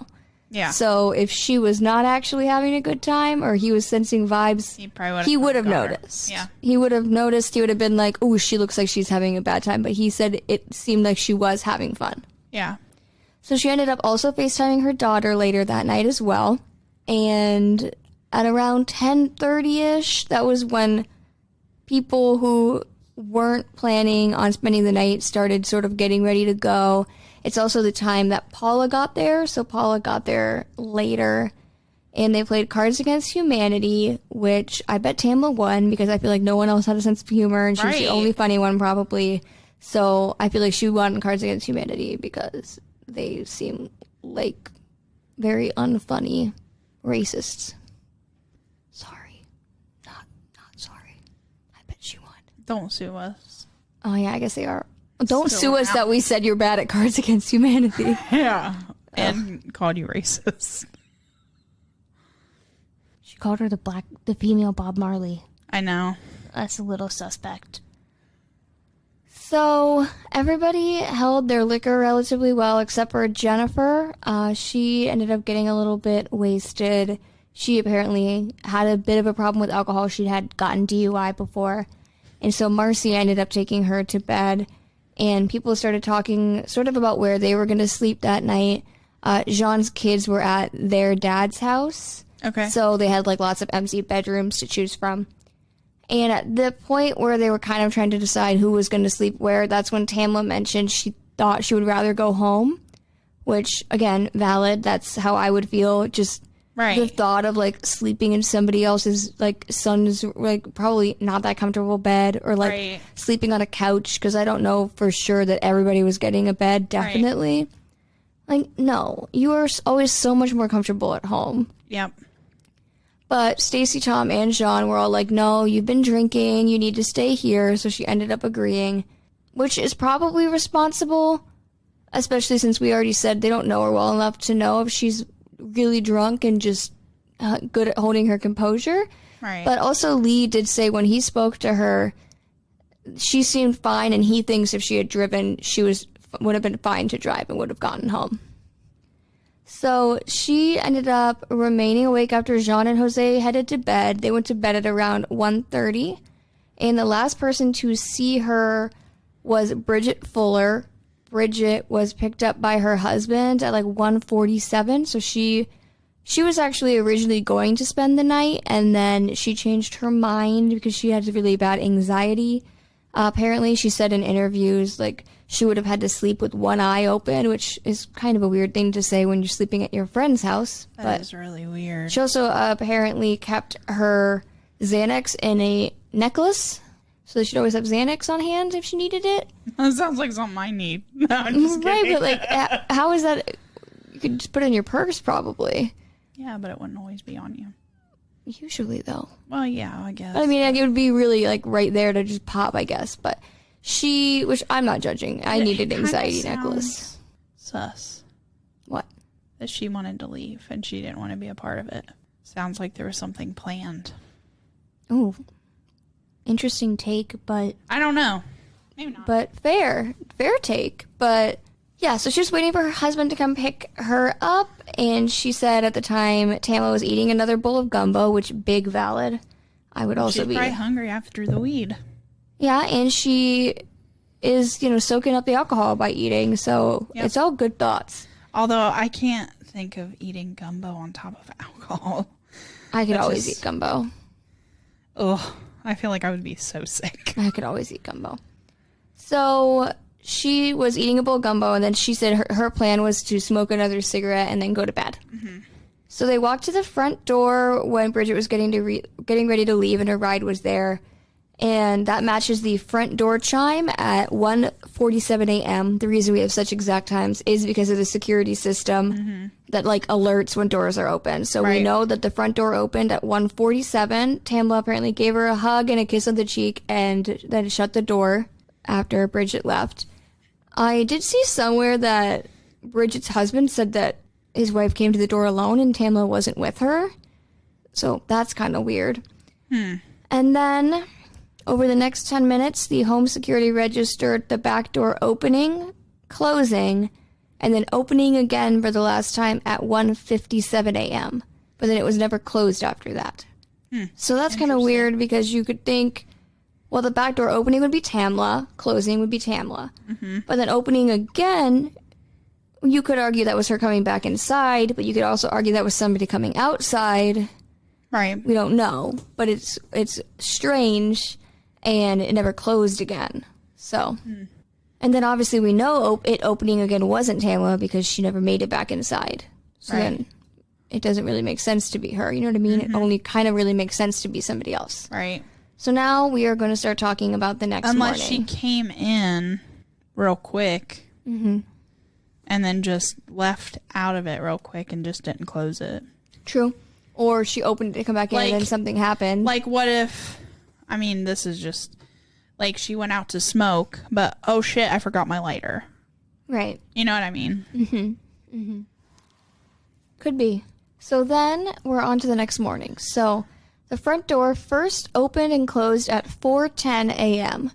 Yeah. So if she was not actually having a good time or he was sensing vibes, he would have noticed. Yeah. He would have noticed. He would have been like, oh, she looks like she's having a bad time. But he said it seemed like she was having fun. Yeah. So she ended up also FaceTiming her daughter later that night as well. And at around 10:30-ish, that was when people who weren't planning on spending the night started sort of getting ready to go. It's also the time that Paula got there, so Paula got there later, and they played Cards Against Humanity, which I bet Tamla won because I feel like no one else had a sense of humor, and she was the only funny one probably. So I feel like she won Cards Against Humanity because they seem like very unfunny racists. Sorry. Not sorry. I bet she won. Don't sue us. Oh yeah, I guess they are. Don't sue us that we said you're bad at Cards Against Humanity. Yeah. And called you racist. She called her the female Bob Marley. I know. That's a little suspect. So everybody held their liquor relatively well except for Jennifer. She ended up getting a little bit wasted. She apparently had a bit of a problem with alcohol. She had gotten DUI before. And so Marcy ended up taking her to bed. And people started talking sort of about where they were going to sleep that night. Jean's kids were at their dad's house. Okay. So they had like lots of empty bedrooms to choose from. And at the point where they were kind of trying to decide who was going to sleep where, that's when Tamla mentioned she thought she would rather go home. Which, again, valid. That's how I would feel. Just the thought of like sleeping in somebody else's like son's like probably not that comfortable bed, or like sleeping on a couch, because I don't know for sure that everybody was getting a bed. Definitely, like no, you are always so much more comfortable at home. Yep. But Stacy, Tom, and Jean were all like, "No, you've been drinking. You need to stay here." So she ended up agreeing, which is probably responsible, especially since we already said they don't know her well enough to know if she's really drunk and just good at holding her composure. Right. But also Lee did say when he spoke to her, she seemed fine, and he thinks if she had driven, she would have been fine to drive and would have gotten home. So she ended up remaining awake after Jean and Jose headed to bed. They went to bed at around 1:30, and the last person to see her was Bridget Fuller. Bridget was picked up by her husband at like 1:47, so she was actually originally going to spend the night, and then she changed her mind because she had really bad anxiety. Apparently, she said in interviews like she would have had to sleep with one eye open, which is kind of a weird thing to say when you're sleeping at your friend's house. That is really weird. She also apparently kept her Xanax in a necklace, so she'd always have Xanax on hand if she needed it. That sounds like something I need. No, I'm just kidding. Right, but like, how is that? You could just put it in your purse, probably. Yeah, but it wouldn't always be on you. Usually, though. Well, yeah, I guess. I mean, like, it would be really like right there to just pop, I guess. But which I'm not judging. I needed an anxiety necklace. Sus. What? That she wanted to leave and she didn't want to be a part of it. Sounds like there was something planned. Ooh. Interesting take, but I don't know. Maybe not. But fair take. But yeah, so she was waiting for her husband to come pick her up, and she said at the time Tamla was eating another bowl of gumbo, which big valid. I would also be. She's probably hungry after the weed. Yeah, and she is, soaking up the alcohol by eating, so It's all good thoughts. Although I can't think of eating gumbo on top of alcohol. I could always eat gumbo. Ugh, I feel like I would be so sick. I could always eat gumbo. So she was eating a bowl of gumbo, and then she said her plan was to smoke another cigarette and then go to bed. Mm-hmm. So they walked to the front door when Bridget was getting ready to leave, and her ride was there. And that matches the front door chime at 1:47 a.m. The reason we have such exact times is because of the security system that like alerts when doors are open. So we know that the front door opened at 1:47. Tamla apparently gave her a hug and a kiss on the cheek and then shut the door after Bridget left. I did see somewhere that Bridget's husband said that his wife came to the door alone and Tamla wasn't with her. So that's kind of weird. And then over the next 10 minutes, the home security registered the back door opening, closing, and then opening again for the last time at 1:57 a.m. But then it was never closed after that. So that's kind of weird because you could think, well, the back door opening would be Tamla, closing would be Tamla. But then opening again, you could argue that was her coming back inside, but you could also argue that was somebody coming outside. Right. We don't know, but it's strange, and it never closed again. So, and then obviously we know it opening again wasn't Tamla because she never made it back inside. So then it doesn't really make sense to be her. You know what I mean? It only kind of really makes sense to be somebody else. Right. So now we are going to start talking about the next Unless morning. she came in real quick and then just left out of it real quick and just didn't close it. True. Or she opened it to come back in and then something happened. Like, what if, I mean, this is just, like, she went out to smoke, but, oh, shit, I forgot my lighter. Right. You know what I mean? Could be. So then we're on to the next morning. So the front door first opened and closed at 4:10 a.m.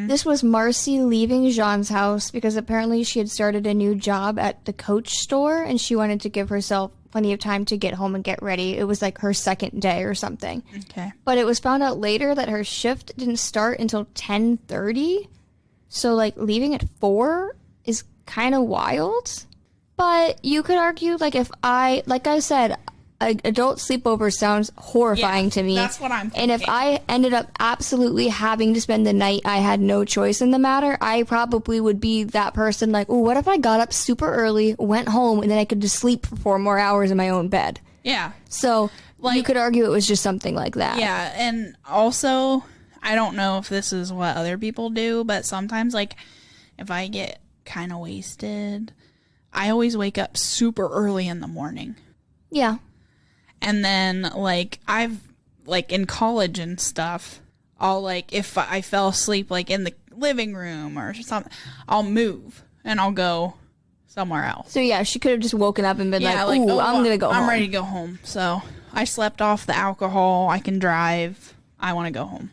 This was Marcy leaving Jean's house because apparently she had started a new job at the Coach store and she wanted to give herself plenty of time to get home and get ready. It was like her second day or something. Okay. But it was found out later that her shift didn't start until 10:30. So like leaving at 4 is kind of wild. But you could argue like if like I said, adult sleepover sounds horrifying to me. That's what I'm thinking. And if I ended up absolutely having to spend the night, I had no choice in the matter, I probably would be that person like, oh, what if I got up super early, went home, and then I could just sleep for 4 more hours in my own bed? Yeah. So you could argue it was just something like that. Yeah, and also, I don't know if this is what other people do, but sometimes, like, if I get kind of wasted, I always wake up super early in the morning. Yeah. And then, like, I've, like, in college and stuff, I'll, like, if I fell asleep, like, in the living room or something, I'll move and I'll go somewhere else. So, yeah, she could have just woken up and been like, ooh, I'm going to go home. I'm ready to go home. So, I slept off the alcohol. I can drive. I want to go home.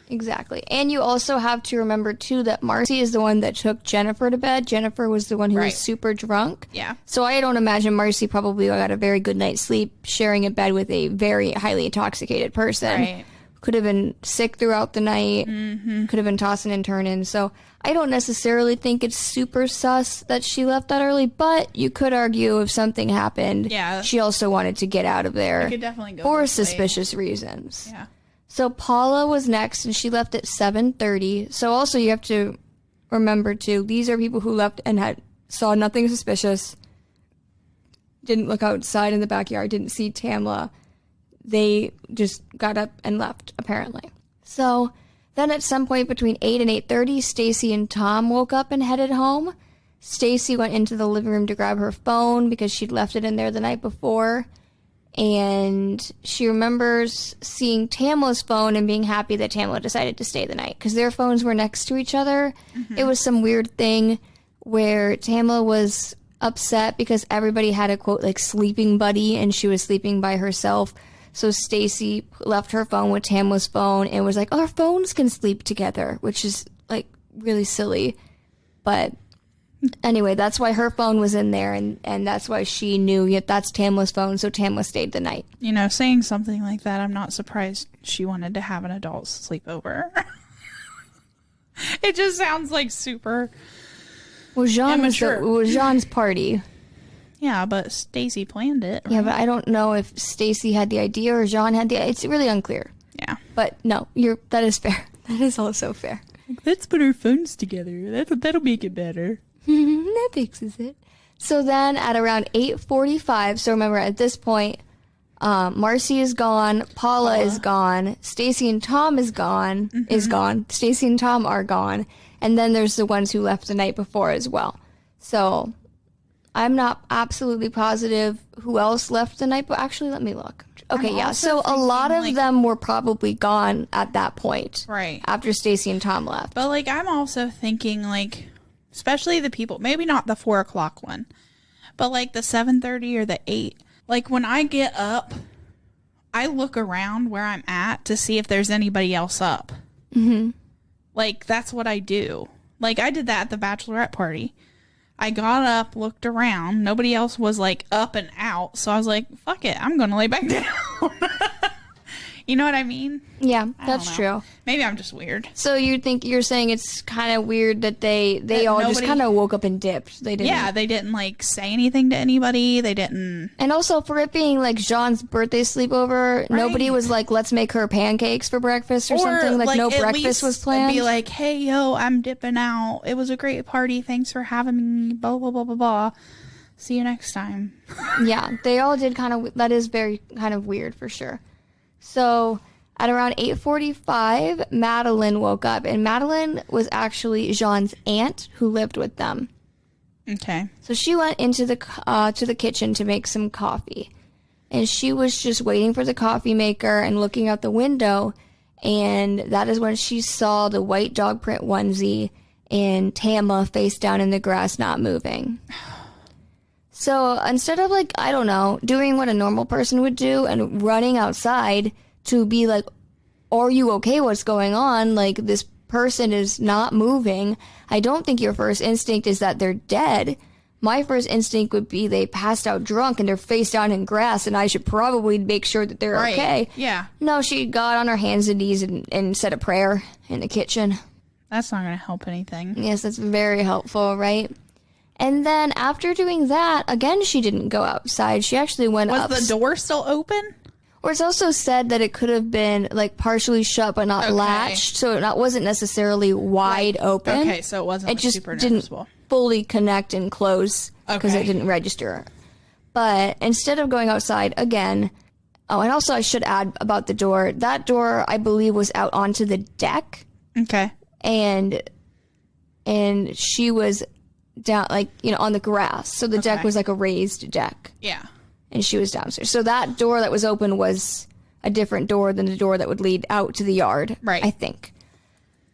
Exactly. And you also have to remember, too, that Marcy is the one that took Jennifer to bed. Jennifer was the one who was super drunk. Yeah. So I don't imagine Marcy probably got a very good night's sleep sharing a bed with a very highly intoxicated person. Right. Could have been sick throughout the night. Could have been tossing and turning. So I don't necessarily think it's super sus that she left that early, but you could argue if something happened, she also wanted to get out of there. I could definitely go for suspicious reasons. Yeah. So Paula was next, and she left at 7:30. So also you have to remember, too, these are people who left and saw nothing suspicious, didn't look outside in the backyard, didn't see Tamla. They just got up and left, apparently. So then at some point between 8 and 8:30, Stacy and Tom woke up and headed home. Stacy went into the living room to grab her phone because she'd left it in there the night before. And she remembers seeing Tamla's phone and being happy that Tamla decided to stay the night because their phones were next to each other. It was some weird thing where Tamla was upset because everybody had a, quote, like, sleeping buddy and she was sleeping by herself. So Stacy left her phone with Tamla's phone and was like, oh, our phones can sleep together, which is, like, really silly. But anyway, that's why her phone was in there, and that's why she knew that's Tamla's phone, so Tamla stayed the night. You know, saying something like that, I'm not surprised she wanted to have an adult sleepover. It just sounds like super immature. It was Jean's party. Yeah, but Stacy planned it. Right? Yeah, but I don't know if Stacy had the idea or Jean had the idea. It's really unclear. Yeah. But no, that is fair. That is also fair. Let's put our phones together. That'll make it better. That fixes it. So then at around 8:45, so remember at this point, Marcy is gone. Paula is gone. Stacy and Tom is gone. Stacy and Tom are gone. And then there's the ones who left the night before as well. So I'm not absolutely positive who else left the night, but actually, let me look. Okay, yeah. So a lot of them were probably gone at that point. Right. After Stacy and Tom left. But, like, I'm also thinking, like, especially the people, maybe not the 4 o'clock one, but, like, the 7:30 or the 8. Like, when I get up, I look around where I'm at to see if there's anybody else up. Mm-hmm. Like, that's what I do. Like, I did that at the bachelorette party. I got up, looked around. Nobody else was, like, up and out. So I was like, fuck it. I'm going to lay back down. You know what I mean? Yeah, that's true. Maybe I'm just weird. So you're saying it's kind of weird that they all just kind of woke up and dipped. They didn't. Yeah, they didn't like say anything to anybody. They didn't. And also for it being like Jean's birthday sleepover, nobody was like, let's make her pancakes for breakfast or something. Like no breakfast was planned. Be like, hey, yo, I'm dipping out. It was a great party. Thanks for having me. Blah blah blah blah blah. See you next time. Yeah, they all did kind of. That is very kind of weird for sure. So at around 8:45, Madeline woke up, and Madeline was actually Jean's aunt who lived with them. Okay. So she went into the to the kitchen to make some coffee, and she was just waiting for the coffee maker and looking out the window, and that is when she saw the white dog print onesie and Tamla face down in the grass, not moving. So instead of, like, I don't know, doing what a normal person would do and running outside to be like, are you okay? What's going on? Like, this person is not moving. I don't think your first instinct is that they're dead. My first instinct would be they passed out drunk and they're face down in grass, and I should probably make sure that they're okay. Yeah. No, she got on her hands and knees and said a prayer in the kitchen. That's not going to help anything. Yes, that's very helpful, right? And then after doing that, again, she didn't go outside. She actually went up. Was the door still open? Or it's also said that it could have been, like, partially shut but not latched. So it wasn't necessarily wide open. Okay, so it wasn't super noticeable. Didn't fully connect and close because it didn't register. But instead of going outside again, oh, and also I should add about the door. That door, I believe, was out onto the deck. Okay. And she was down, like, on the grass. So the deck was like a raised deck. Yeah. And she was downstairs. So that door that was open was a different door than the door that would lead out to the yard. Right. I think.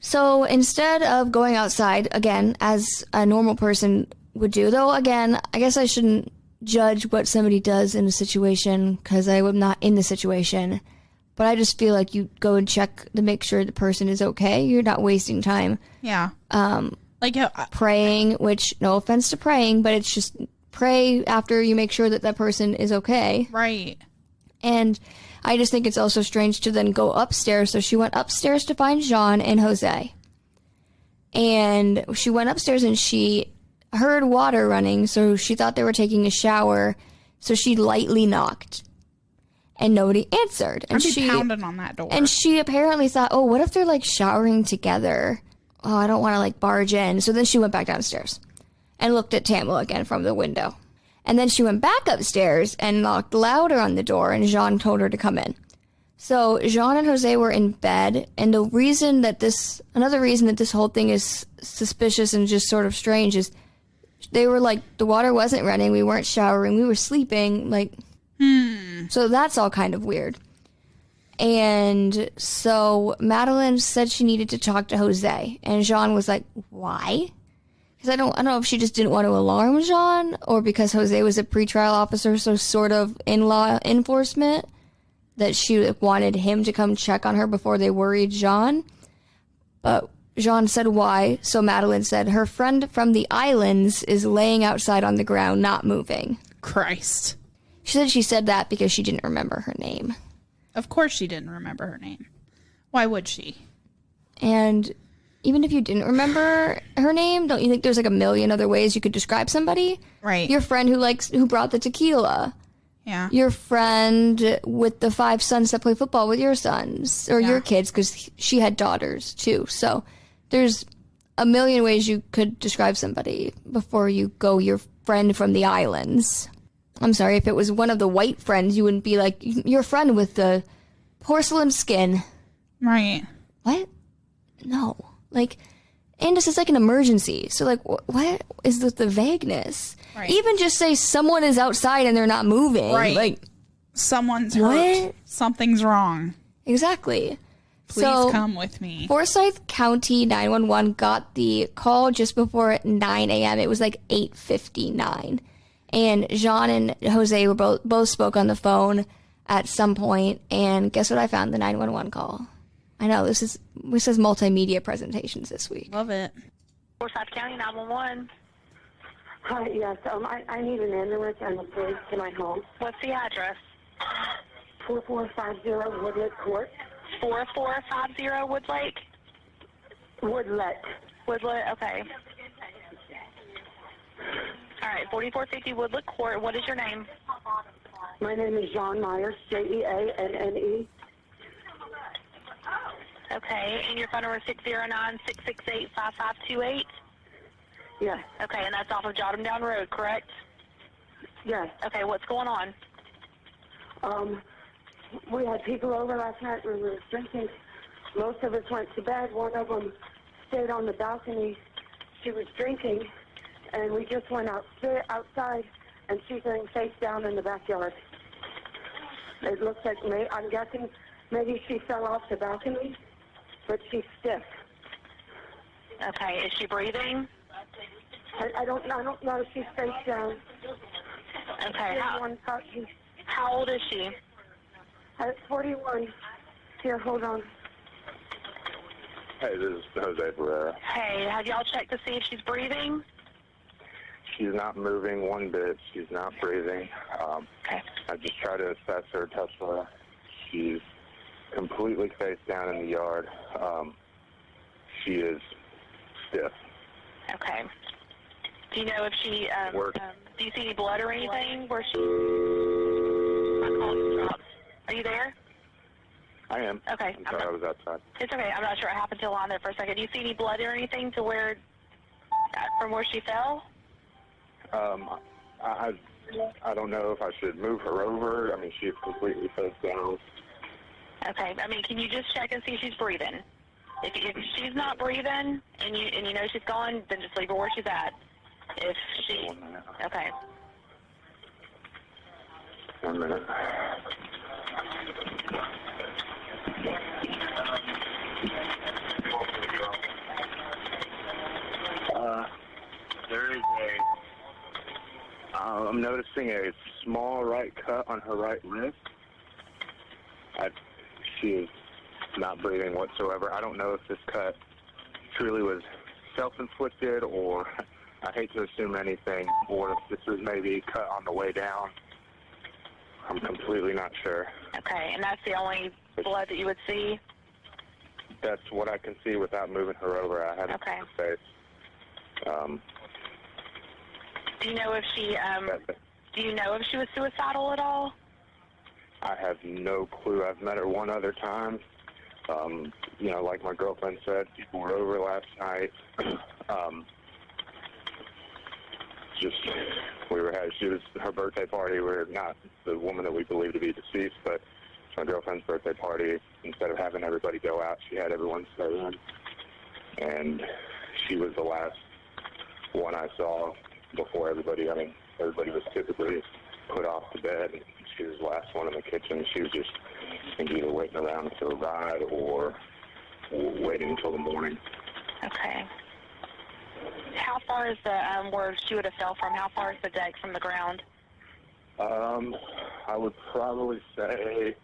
So instead of going outside, again, as a normal person would do, though, again, I guess I shouldn't judge what somebody does in a situation because I am not in the situation. But I just feel like you go and check to make sure the person is okay. You're not wasting time. Yeah. Like praying, which, no offense to praying, but it's just pray after you make sure that that person is okay. Right. And I just think it's also strange to then go upstairs. So she went upstairs to find Jean and Jose. And she went upstairs and she heard water running, so she thought they were taking a shower. So she lightly knocked. And nobody answered. And I'd be pounding on that door. And she apparently thought, oh, what if they're, like, showering together? Oh, I don't want to, like, barge in. So then she went back downstairs and looked at Tamla again from the window. And then she went back upstairs and knocked louder on the door, and Jean told her to come in. So Jean and Jose were in bed, and another reason that this whole thing is suspicious and just sort of strange is they were like, the water wasn't running, we weren't showering, we were sleeping, like, So that's all kind of weird. And so Madeline said she needed to talk to Jose, and Jean was like, why? Because I don't know if she just didn't want to alarm Jean, or because Jose was a pretrial officer, so sort of in-law enforcement, that she wanted him to come check on her before they worried Jean. But Jean said why, so Madeline said her friend from the islands is laying outside on the ground, not moving. Christ. She said that because she didn't remember her name. Of course she didn't remember her name. Why would she? And even if you didn't remember her name, don't you think there's like a million other ways you could describe somebody? Right. Your friend who brought the tequila. Yeah. Your friend with the 5 sons that play football with your sons. Or your kids, because she had daughters too. So there's a million ways you could describe somebody before you go your friend from the islands. I'm sorry, if it was one of the white friends, you wouldn't be like, your friend with the porcelain skin. Right. What? No. Like, and this is like an emergency. So, like, what is the vagueness? Right. Even just say someone is outside and they're not moving. Right. Like, someone's hurt. Something's wrong. Exactly. Please come with me. Forsyth County 911 got the call just before 9 a.m. It was like 8:59. And Jean and Jose were both spoke on the phone at some point. And guess what I found? The 911 call. I know, this is multimedia presentations this week. Love it. Forsyth County 911. Hi, yes. I need an ambulance and a police to my home. What's the address? 4450 Woodlet Court. 4450 Woodlake? Woodlet. Woodlet, okay. All right, 4450 Woodlet Court. What is your name? My name is Jean Myers, Jeanne. Okay, and your phone number is 609-668-5528? Yes. Okay, and that's off of Jotham Down Road, correct? Yes. Okay, what's going on? We had people over last night. We were drinking. Most of us went to bed. One of them stayed on the balcony. She was drinking, and we just went outside, and she's laying face down in the backyard. It looks like, I'm guessing, maybe she fell off the balcony, but she's stiff. Okay, is she breathing? I don't know if she's face down. Okay, how old is she? 41. Here, hold on. Hey, this is Jose Barrera. Hey, have y'all checked to see if she's breathing? She's not moving one bit. She's not breathing. Okay. I just tried to assess her, touch her. She's completely face down in the yard. She is stiff. Okay. Do you know if she, do you see any blood or anything where she... Are you there? I am. Okay. I'm sorry, I was outside. It's okay. I'm not sure what happened to the line there for a second. Do you see any blood or anything to where, from where she fell? I don't know if I should move her over. I mean, she's completely face down. Okay. I mean, can you just check and see if she's breathing? If she's not breathing and you know she's gone, then just leave her where she's at. If she... Okay. 1 minute. There is I'm noticing a small right cut on her right wrist. She is not breathing whatsoever. I don't know if this cut truly was self-inflicted, or I hate to assume anything, or if this was maybe cut on the way down. I'm completely not sure. Okay, and that's the only blood that you would see? That's what I can see without moving her over. I had okay. her face. Do you know if she was suicidal at all? I have no clue. I've met her one other time. You know, like my girlfriend said, people were over last night. She was her birthday party. We're not the woman that we believe to be deceased, but it's my girlfriend's birthday party. Instead of having everybody go out, she had everyone stay in. And she was the last one I saw before everybody was typically put off to bed. She was the last one in the kitchen. She was just either waiting around for a ride or waiting until the morning. Okay. How far is the where she would have fell from? How far is the deck from the ground? I would probably say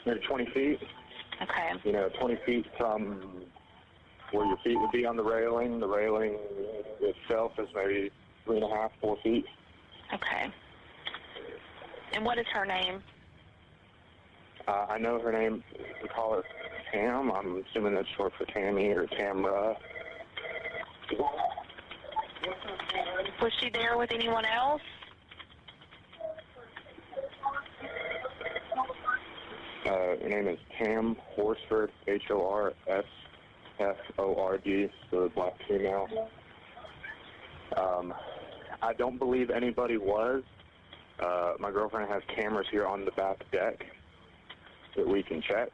maybe 20 feet. Okay. 20 feet from where your feet would be on the railing. The railing itself is maybe 3.5, 4 feet. Okay. And what is her name? I know her name, we call her Tam. I'm assuming that's short for Tammy or Tamla. Was she there with anyone else? Her name is Tam Horsford, Horsford. F-O-R-D, so black female. I don't believe anybody was. My girlfriend has cameras here on the back deck that we can check.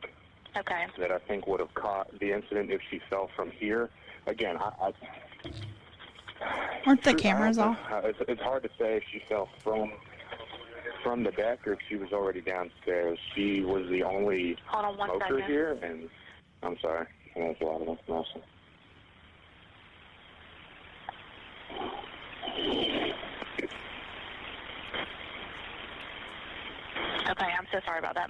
Okay. That I think would have caught the incident if she fell from here. Again, Aren't the cameras off? It's hard to say if she fell from the deck or if she was already downstairs. She was the only smoker here, and I'm sorry, there's a lot of information. Okay, I'm so sorry about that.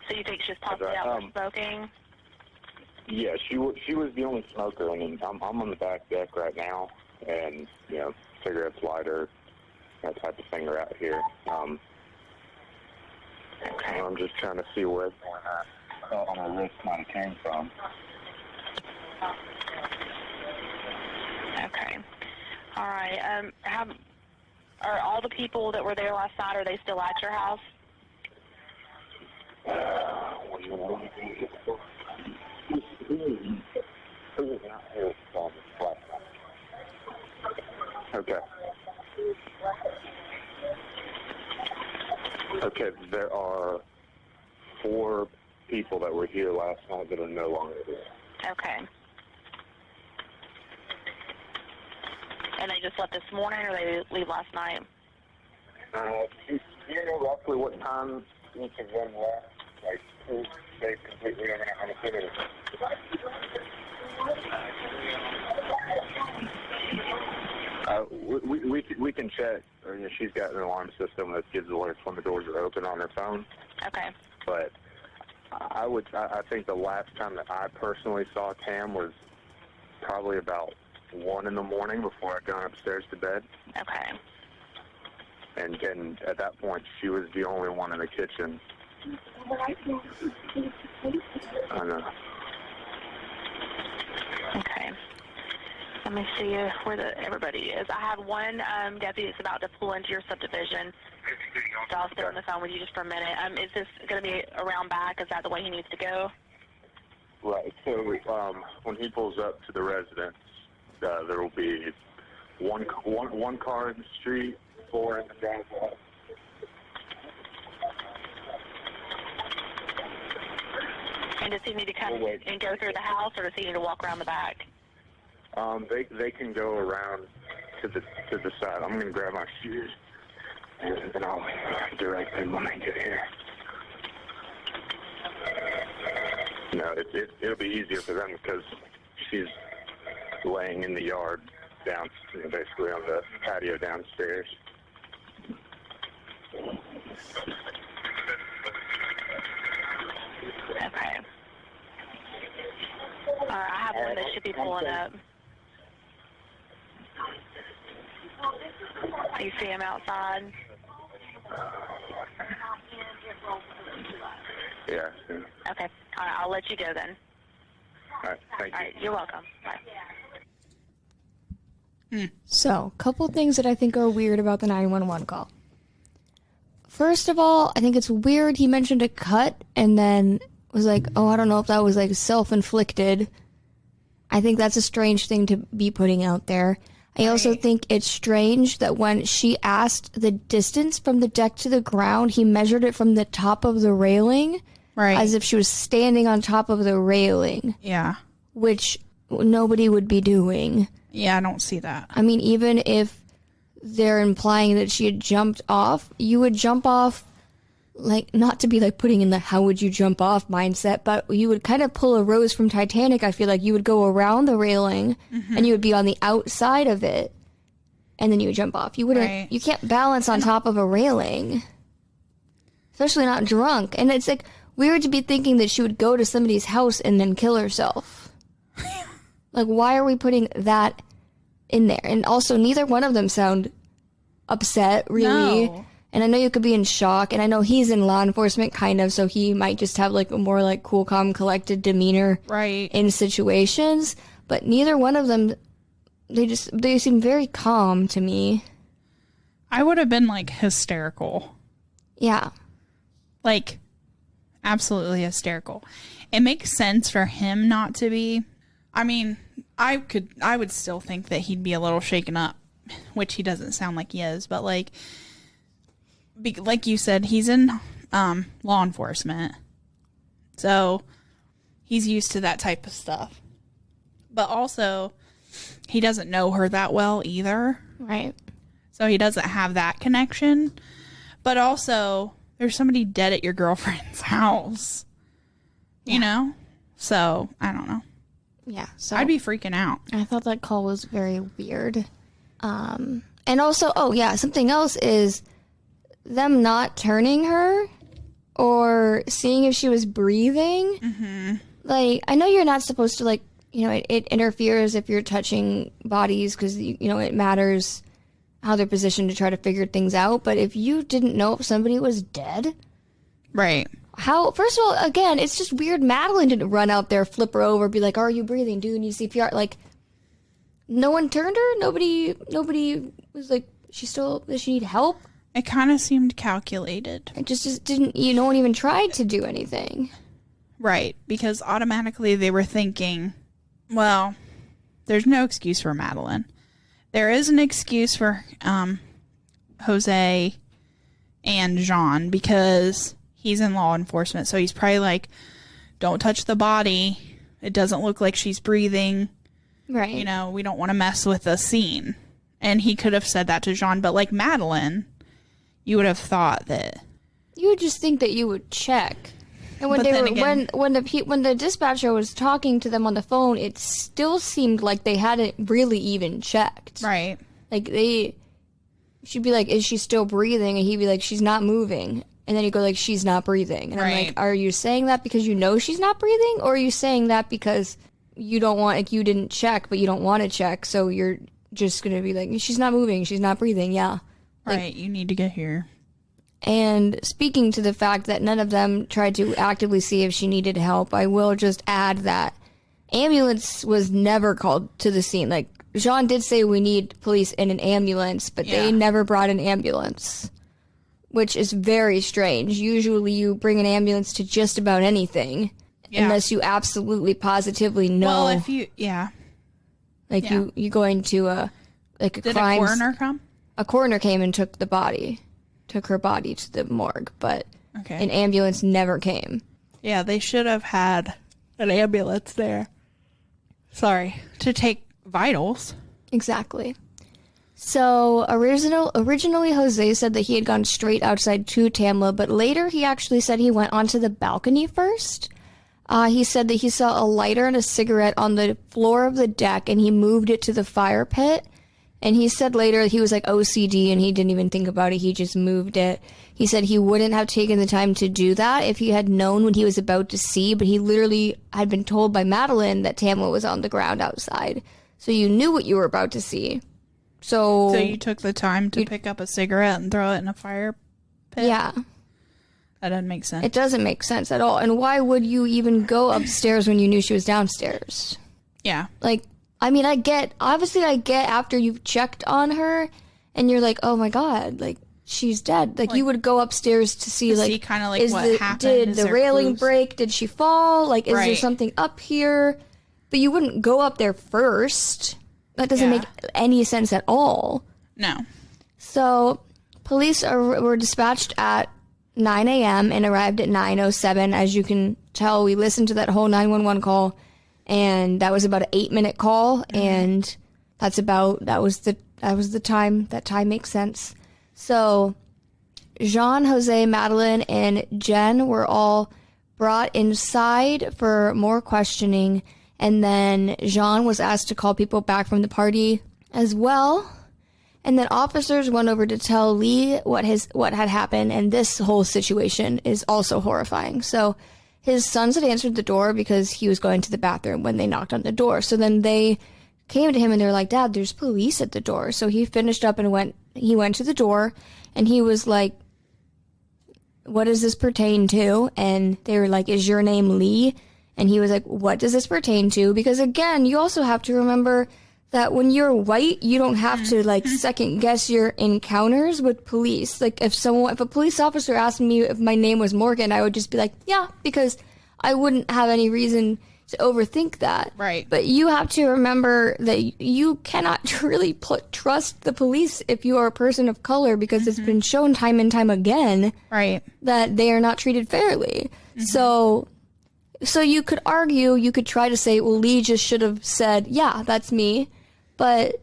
So you think she's possibly out there smoking? Yeah, she was the only smoker, and I'm on the back deck right now, and cigarettes, lighter, that type of thing are out here. Okay. I'm just trying to see where that on her wrist might have came from. Okay. All right. Are all the people that were there last night, are they still at your house? Okay. Okay, there are 4 people that were here last night that are no longer here. Okay. And they just left this morning, or they leave last night? Do you know roughly what time each of them left? Like, who they completely went out on a finish? We can check. She's got an alarm system that gives alerts when the doors are open on her phone. Okay. But I think the last time that I personally saw Tam was probably about 1 in the morning before I'd gone upstairs to bed. Okay. And at that point, she was the only one in the kitchen. I know. Okay. Let me see where everybody is. I have one deputy that's about to pull into your subdivision. So I'll stay on the phone with you just for a minute. Is this going to be around back? Is that the way he needs to go? Right. So when he pulls up to the residence, there will be one car in the street, 4 in the driveway. And does he need to come and go through the house, or does he need to walk around the back? They can go around to the side. I'm going to grab my shoes, and then I'll direct them when they get here. No, it'll be easier for them because she's laying in the yard down, basically on the patio downstairs. Okay. All right, I have one that should be pulling up. Do you see him outside? Yeah. Okay. All right, I'll let you go then. All right, thank you. All right, you're welcome. Bye. So, couple things that I think are weird about the 911 call. First of all, I think it's weird he mentioned a cut and then was like, oh, I don't know if that was like self-inflicted. I think that's a strange thing to be putting out there. I also think it's strange that when she asked the distance from the deck to the ground, he measured it from the top of the railing. Right. As if she was standing on top of the railing. Yeah. Which nobody would be doing. Yeah, I don't see that. I mean, even if they're implying that she had jumped off, you would jump off, like, not to be like putting in the how would you jump off mindset, but you would kind of pull a Rose from Titanic. I feel like you would go around the railing and you would be on the outside of it and then you would jump off. You wouldn't, you can't balance on top of a railing, especially not drunk. And it's like weird to be thinking that she would go to somebody's house and then kill herself. Like, why are we putting that in there? And also, neither one of them sound upset, really. No. And I know you could be in shock, and I know he's in law enforcement, kind of, so he might just have, like, a more, like, cool, calm, collected demeanor in situations. But neither one of them, they seem very calm to me. I would have been, like, hysterical. Yeah. Like, absolutely hysterical. It makes sense for him not to be, I mean, I would still think that he'd be a little shaken up, which he doesn't sound like he is, but like you said, he's in law enforcement, so he's used to that type of stuff. But also, he doesn't know her that well either. Right. So he doesn't have that connection. But also, there's somebody dead at your girlfriend's house. You know? So, I don't know. Yeah. So I'd be freaking out. I thought that call was very weird. And also, something else is them not turning her or seeing if she was breathing. Mm-hmm. Like, I know you're not supposed to, like, you know, it interferes if you're touching bodies because, you know, it matters how they're positioned to try to figure things out. But if you didn't know if somebody was dead. Right. First of all, again, it's just weird. Madeline didn't run out there, flip her over, be like, are you breathing? Do you need CPR? Like, no one turned her? Nobody was like, does she need help? It kind of seemed calculated. It just didn't, no one even tried to do anything. Right. Because automatically they were thinking, well, there's no excuse for Madeline. There is an excuse for Jose and Jean because he's in law enforcement. So he's probably like, don't touch the body. It doesn't look like she's breathing. Right. You know, we don't want to mess with the scene. And he could have said that to Jean. But like Madeline, you would have thought that. You would just think that you would check. And when when the dispatcher was talking to them on the phone, it still seemed like they hadn't really even checked. Right. Like she'd be like, "Is she still breathing?" And he'd be like, "She's not moving." And then he'd go like, "She's not breathing." And I'm like, "Are you saying that because you know she's not breathing, or are you saying that because you don't want, like, you didn't check, but you don't want to check, so you're just gonna be like, she's not moving, she's not breathing." Yeah. Right. You need to get here. And speaking to the fact that none of them tried to actively see if she needed help, I will just add that ambulance was never called to the scene. Like, Jean did say we need police in an ambulance, but they never brought an ambulance, which is very strange. Usually you bring an ambulance to just about anything, unless you absolutely positively know. Well, if you, you going to a crime. Did a coroner come? A coroner came and took her body to the morgue, but an ambulance never came. Yeah, they should have had an ambulance there. Sorry, to take vitals. Exactly. So originally Jose said that he had gone straight outside to Tamla, but later he actually said he went onto the balcony first. He said that he saw a lighter and a cigarette on the floor of the deck, and he moved it to the fire pit. And he said later he was like OCD and he didn't even think about it. He just moved it. He said he wouldn't have taken the time to do that if he had known what he was about to see. But he literally had been told by Madeline that Tamla was on the ground outside. So you knew what you were about to see. So you took the time to pick up a cigarette and throw it in a fire pit? Yeah. That doesn't make sense. It doesn't make sense at all. And why would you even go upstairs when you knew she was downstairs? Yeah. Like, I mean, I get after you've checked on her and you're like, oh my God, like, she's dead. Like you would go upstairs to see kind of like what happened. Did the railing break? Did she fall? Like, is there something up here? But you wouldn't go up there first. That doesn't make any sense at all. No. So police were dispatched at 9 a.m. and arrived at 9:07. As you can tell, we listened to that whole 911 call. And that was about an 8-minute call, and that was the time. That time makes sense. So Jean, Jose, Madeline, and Jen were all brought inside for more questioning, and then Jean was asked to call people back from the party as well. And then officers went over to tell Lee what had happened, and this whole situation is also horrifying. So his sons had answered the door because he was going to the bathroom when they knocked on the door. So then they came to him and they were like, "Dad, there's police at the door." So he finished up and went to the door, and he was like, "What does this pertain to?" And they were like, "Is your name Lee?" And he was like, "What does this pertain to?" Because again, you also have to remember that when you're white, you don't have to like second guess your encounters with police. Like if a police officer asked me if my name was Morgan, I would just be like, yeah, because I wouldn't have any reason to overthink that. Right. But you have to remember that you cannot really trust the police if you are a person of color, because it's been shown time and time again that they are not treated fairly. So you could argue, you could try to say, well, Lee just should have said, yeah, that's me. But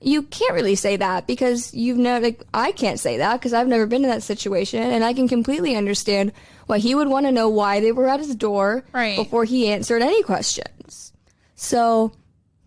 you can't really say that, because you've never, like, I can't say that because I've never been in that situation, and I can completely understand why he would want to know why they were at his door before he answered any questions. So,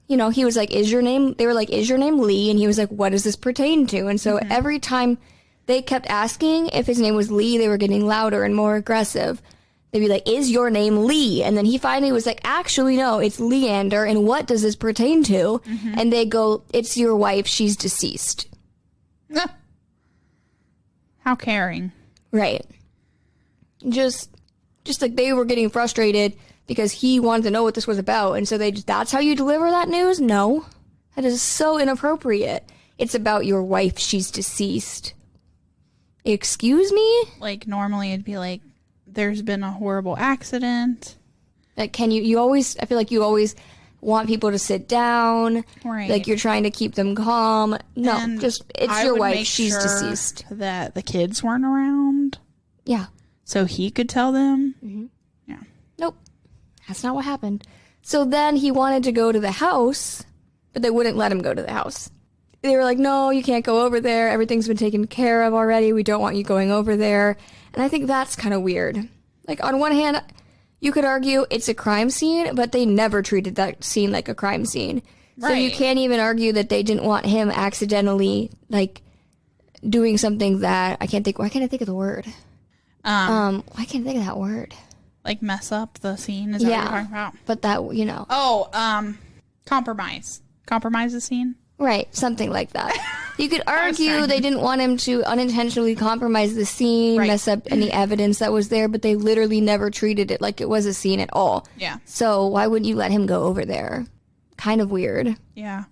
you know, he was like, they were like, is your name Lee? And he was like, what does this pertain to? And so every time they kept asking if his name was Lee, they were getting louder and more aggressive. They'd be like, is your name Lee? And then he finally was like, actually, no, it's Leander. And what does this pertain to? And they go, it's your wife. She's deceased. How caring. Right. Just like they were getting frustrated because he wanted to know what this was about. And so that's how you deliver that news? No. That is so inappropriate. It's about your wife. She's deceased. Excuse me? Like, normally it'd be like, there's been a horrible accident. Like, you always, I feel like you always want people to sit down. Right. Like, you're trying to keep them calm. No, and it's your wife. She's deceased. That the kids weren't around. Yeah. So he could tell them. Yeah. Nope. That's not what happened. So then he wanted to go to the house, but they wouldn't let him go to the house. They were like, no, you can't go over there. Everything's been taken care of already. We don't want you going over there. And I think that's kind of weird. Like, on one hand, you could argue it's a crime scene, but they never treated that scene like a crime scene. So you can't even argue that they didn't want him accidentally, like, doing something that, why can't I think of the word? Why can't I think of that word? Like, mess up the scene? Is that what you're talking about? But that, you know. Oh, compromise. Compromise the scene? Right, something like that. You could argue they didn't want him to unintentionally compromise the scene, mess up any evidence that was there, but they literally never treated it like it was a scene at all. Yeah. So why wouldn't you let him go over there? Kind of weird. Yeah.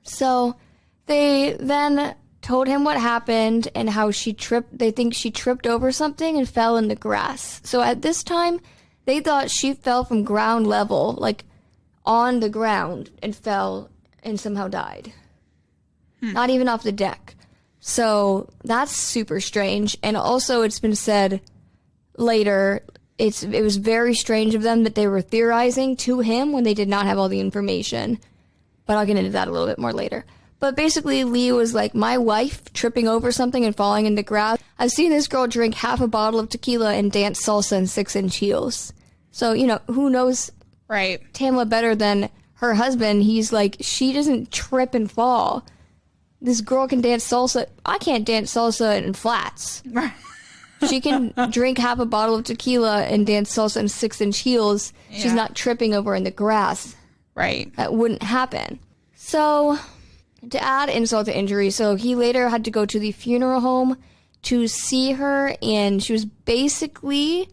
So they then told him what happened and how they think she tripped over something and fell in the grass. So at this time, they thought she fell from ground level, like on the ground, and fell and somehow died. Not even off the deck. So that's super strange. And also, it's been said later, it was very strange of them that they were theorizing to him when they did not have all the information. But I'll get into that a little bit more later. But basically, Lee was like, my wife tripping over something and falling in the grass. I've seen this girl drink half a bottle of tequila and dance salsa in 6-inch heels. So, you know, who knows Tamla better than her husband? He's like, she doesn't trip and fall. This girl can dance salsa. I can't dance salsa in flats. She can drink half a bottle of tequila and dance salsa in 6-inch heels. Yeah. She's not tripping over in the grass. Right. That wouldn't happen. So, to add insult to injury, so he later had to go to the funeral home to see her, and she was basically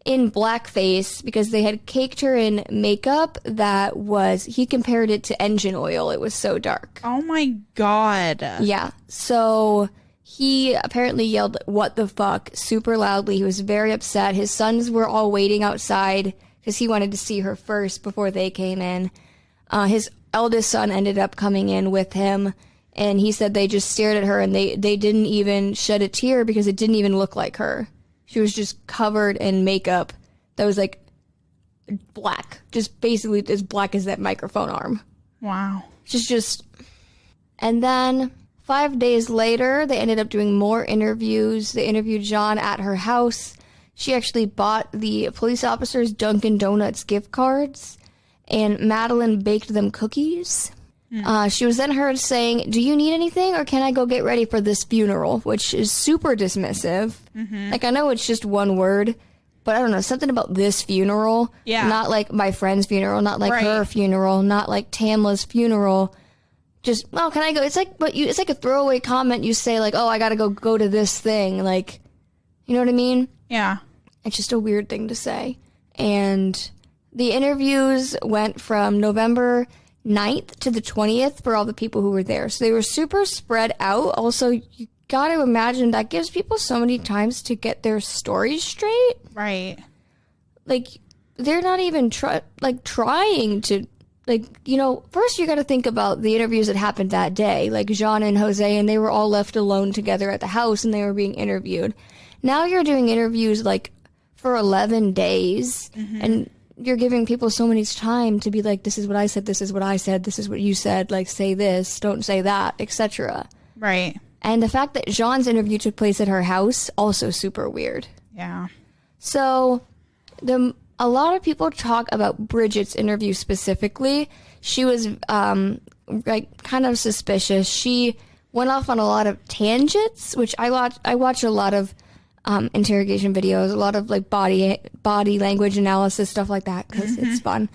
in blackface because they had caked her in makeup that was, he compared it to engine oil. It was so dark. Oh my God. Yeah. So he apparently yelled, what the fuck, super loudly. He was very upset. His sons were all waiting outside because he wanted to see her first before they came in. His eldest son ended up coming in with him, and he said they just stared at her and they didn't even shed a tear because it didn't even look like her. She was just covered in makeup that was like black, just basically as black as that microphone arm. Wow. Just, and then 5 days later, they ended up doing more interviews. They interviewed John at her house. She actually bought the police officers Dunkin' Donuts gift cards, and Madeline baked them cookies. She was then heard saying, do you need anything, or can I go get ready for this funeral? Which is super dismissive. Like, I know it's just one word, but I don't know, something about this funeral. Yeah. Not like my friend's funeral, not like her funeral, not like Tamla's funeral. Just, oh, can I go? It's like, it's like a throwaway comment you say, like, oh, I gotta go to this thing. Like, you know what I mean? Yeah. It's just a weird thing to say. And the interviews went from November 9th to the 20th for all the people who were there. So they were super spread out. Also, you got to imagine that gives people so many times to get their stories straight. Right. Like, they're not even trying to, like, you know, first you got to think about the interviews that happened that day, like Jean and Jose, and they were all left alone together at the house and they were being interviewed. Now you're doing interviews like for 11 days and you're giving people so much time to be like, this is what I said, this is what I said, this is what you said, like, say this, don't say that, etc. Right. And the fact that Jean's interview took place at her house, also super weird. Yeah. So a lot of people talk about Bridget's interview specifically. She was like kind of suspicious. She went off on a lot of tangents, which I watch a lot of interrogation videos, a lot of like body language analysis, stuff like that, because it's fun.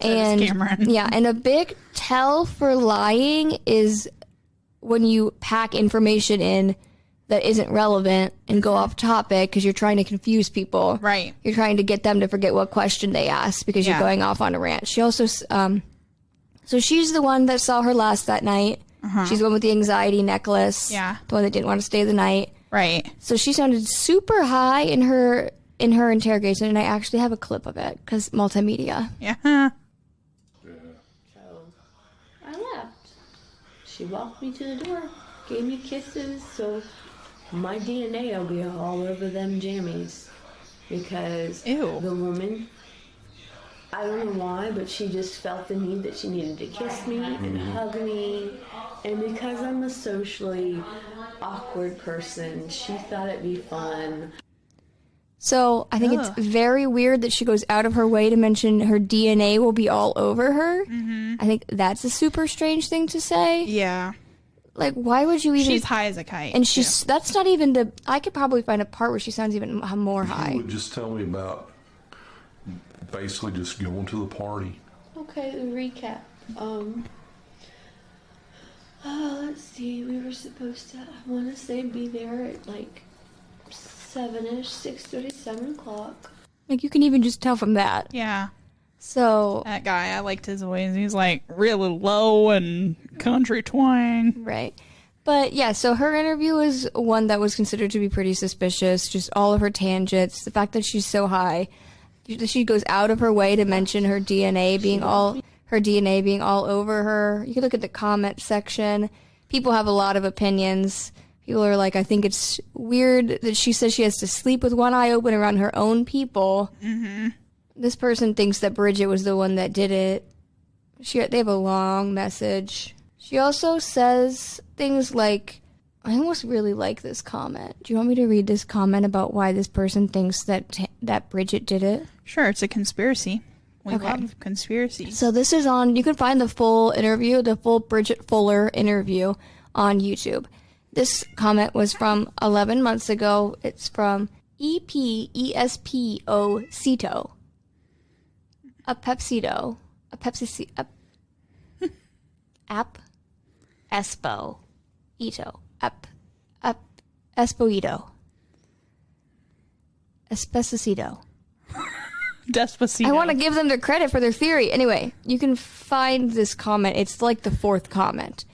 And Cameron. yeah, and a big tell for lying is when you pack information in that isn't relevant and go off topic because you're trying to confuse people. Right. You're trying to get them to forget what question they asked because you're going off on a rant. She also, so she's the one that saw her last that night. She's the one with the anxiety necklace. Yeah. The one that didn't want to stay the night. Right. So she sounded super high in her interrogation, and I actually have a clip of it because multimedia. Yeah. So I left. She walked me to the door, gave me kisses, so my DNA will be all over them jammies. Because Ew. the woman, I don't know why, but she just felt the need that she needed to kiss me and hug me. And because I'm a socially awkward person, she thought it'd be fun. So I think it's very weird that she goes out of her way to mention her DNA will be all over her. I think that's a super strange thing to say. Yeah. Like, why would you even... She's high as a kite. And she's that's not even the... I could probably find a part where she sounds even more high. You would just tell me about basically just going to the party. Okay, to recap. Let's see, we were supposed to, I want to say, be there at like 7-ish, 6:30, 7 o'clock. Like, you can even just tell from that. Yeah. So... That guy, I liked his voice. He's like really low and country twang. Right. But yeah, so her interview was one that was considered to be pretty suspicious. Just all of her tangents, the fact that she's so high. She goes out of her way to mention her DNA being all over her. You can look at the comment section. People have a lot of opinions. People are like, I think it's weird that she says she has to sleep with one eye open around her own people. This person thinks that Bridget was the one that did it. They have a long message. She also says things like, I almost really like this comment. Do you want me to read this comment about why this person thinks that Bridget did it? Sure, it's a conspiracy. We love conspiracies. So this is on, you can find the full interview, the full Bridget Fuller interview on YouTube. This comment was from 11 months ago. It's from EPESPO Cito. A Pepsido. A Pepsi... App. Espo. Ito. App. Espoito. Espesito. Despacito. I want to give them the credit for their theory. Anyway, you can find this comment. It's like the fourth comment.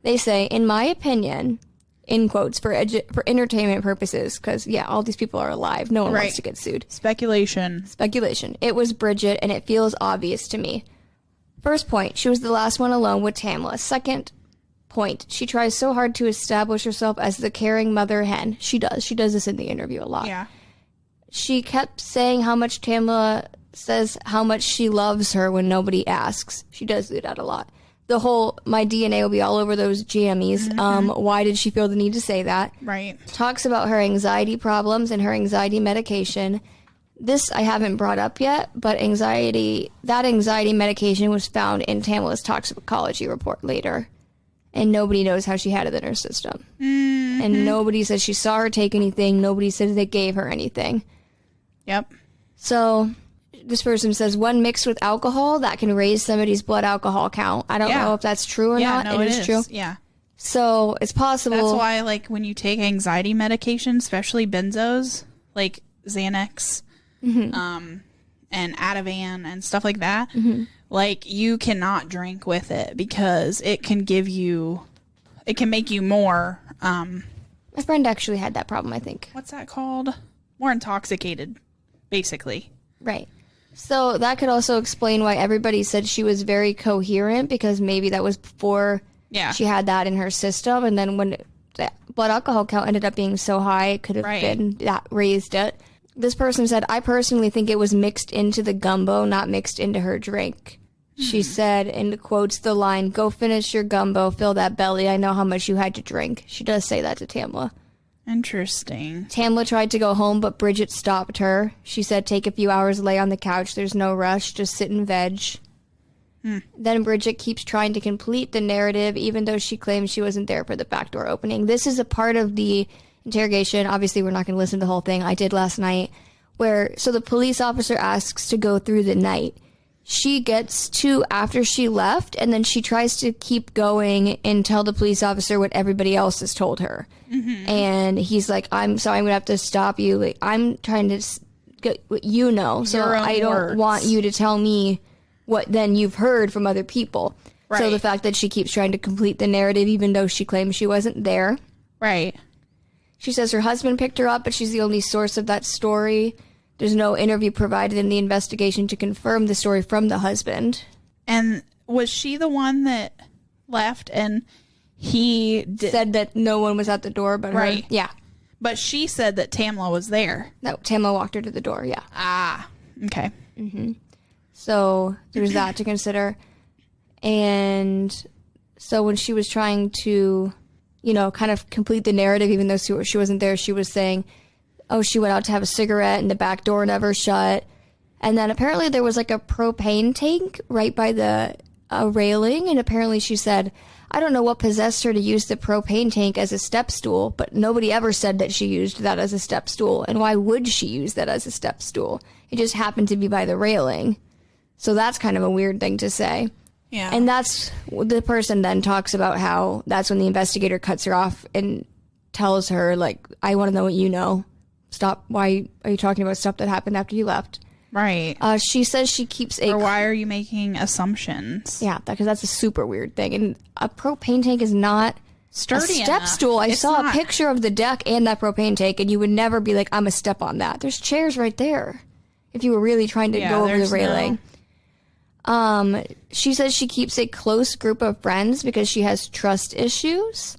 They say, in my opinion, in quotes, for entertainment purposes, because, yeah, all these people are alive. No one wants to get sued. Speculation. It was Bridget, and it feels obvious to me. First point, she was the last one alone with Tamla. Second point, she tries so hard to establish herself as the caring mother hen. She does. She does this in the interview a lot. Yeah. She kept saying how much Tamla says how much she loves her when nobody asks. She does do that a lot. The whole, my DNA will be all over those jammies. Why did she feel the need to say that? Right. Talks about her anxiety problems and her anxiety medication. This I haven't brought up yet, but that anxiety medication was found in Tamla's toxicology report later. And nobody knows how she had it in her system. And nobody says she saw her take anything. Nobody says they gave her anything. Yep. So this person says one mixed with alcohol, that can raise somebody's blood alcohol count. I don't know if that's true or not. No, it is true. Yeah. So it's possible. That's why, like, when you take anxiety medication, especially benzos, like Xanax, and Ativan and stuff like that, like, you cannot drink with it because it can make you more, my friend actually had that problem, I think. what's that called? More intoxicated, basically. Right. So that could also explain why everybody said she was very coherent, because maybe that was before she had that in her system. And then when the blood alcohol count ended up being so high, it could have been that raised it. This person said, I personally think it was mixed into the gumbo, not mixed into her drink. She said, in quotes, the line, "Go finish your gumbo, fill that belly. I know how much you had to drink." She does say that to Tamla. Interesting. Tamla tried to go home, but Bridget stopped her. She said, "Take a few hours, lay on the couch. There's no rush. Just sit and veg." Then Bridget keeps trying to complete the narrative, even though she claims she wasn't there for the back door opening. This is a part of the interrogation. Obviously, we're not going to listen to the whole thing. I did last night. So the police officer asks to go through the night. She gets to after she left, and then she tries to keep going and tell the police officer what everybody else has told her. And he's like, "I'm sorry, I'm going to have to stop you. Like, I'm trying to get what you know, so I don't want you to tell me what then you've heard from other people." Right. So the fact that she keeps trying to complete the narrative, even though she claims she wasn't there. Right. She says her husband picked her up, but she's the only source of that story. There's no interview provided in the investigation to confirm the story from the husband. And was she the one that left and he said that no one was at the door but her? Yeah. But she said that Tamla was there. No, Tamla walked her to the door, yeah. Ah, okay. So there's that to consider. And so when she was trying to, kind of complete the narrative, even though she wasn't there, she was saying, oh, she went out to have a cigarette and the back door never shut. And then apparently there was like a propane tank right by the railing. And apparently she said, I don't know what possessed her to use the propane tank as a step stool, but nobody ever said that she used that as a step stool. And why would she use that as a step stool? It just happened to be by the railing. So that's kind of a weird thing to say. Yeah. And that's the person then talks about how that's when the investigator cuts her off and tells her, like, I want to know what you know. Stop. Why are you talking about stuff that happened after you left? Right. She says she keeps Or why are you making assumptions? Yeah, because that's a super weird thing. And a propane tank is not sturdy a step enough. stool. I It's saw not. a picture of the deck and that propane tank, and you would never be like, I'm going to step on that. There's chairs right there if you were really trying to go over the railing. She says she keeps a close group of friends because she has trust issues.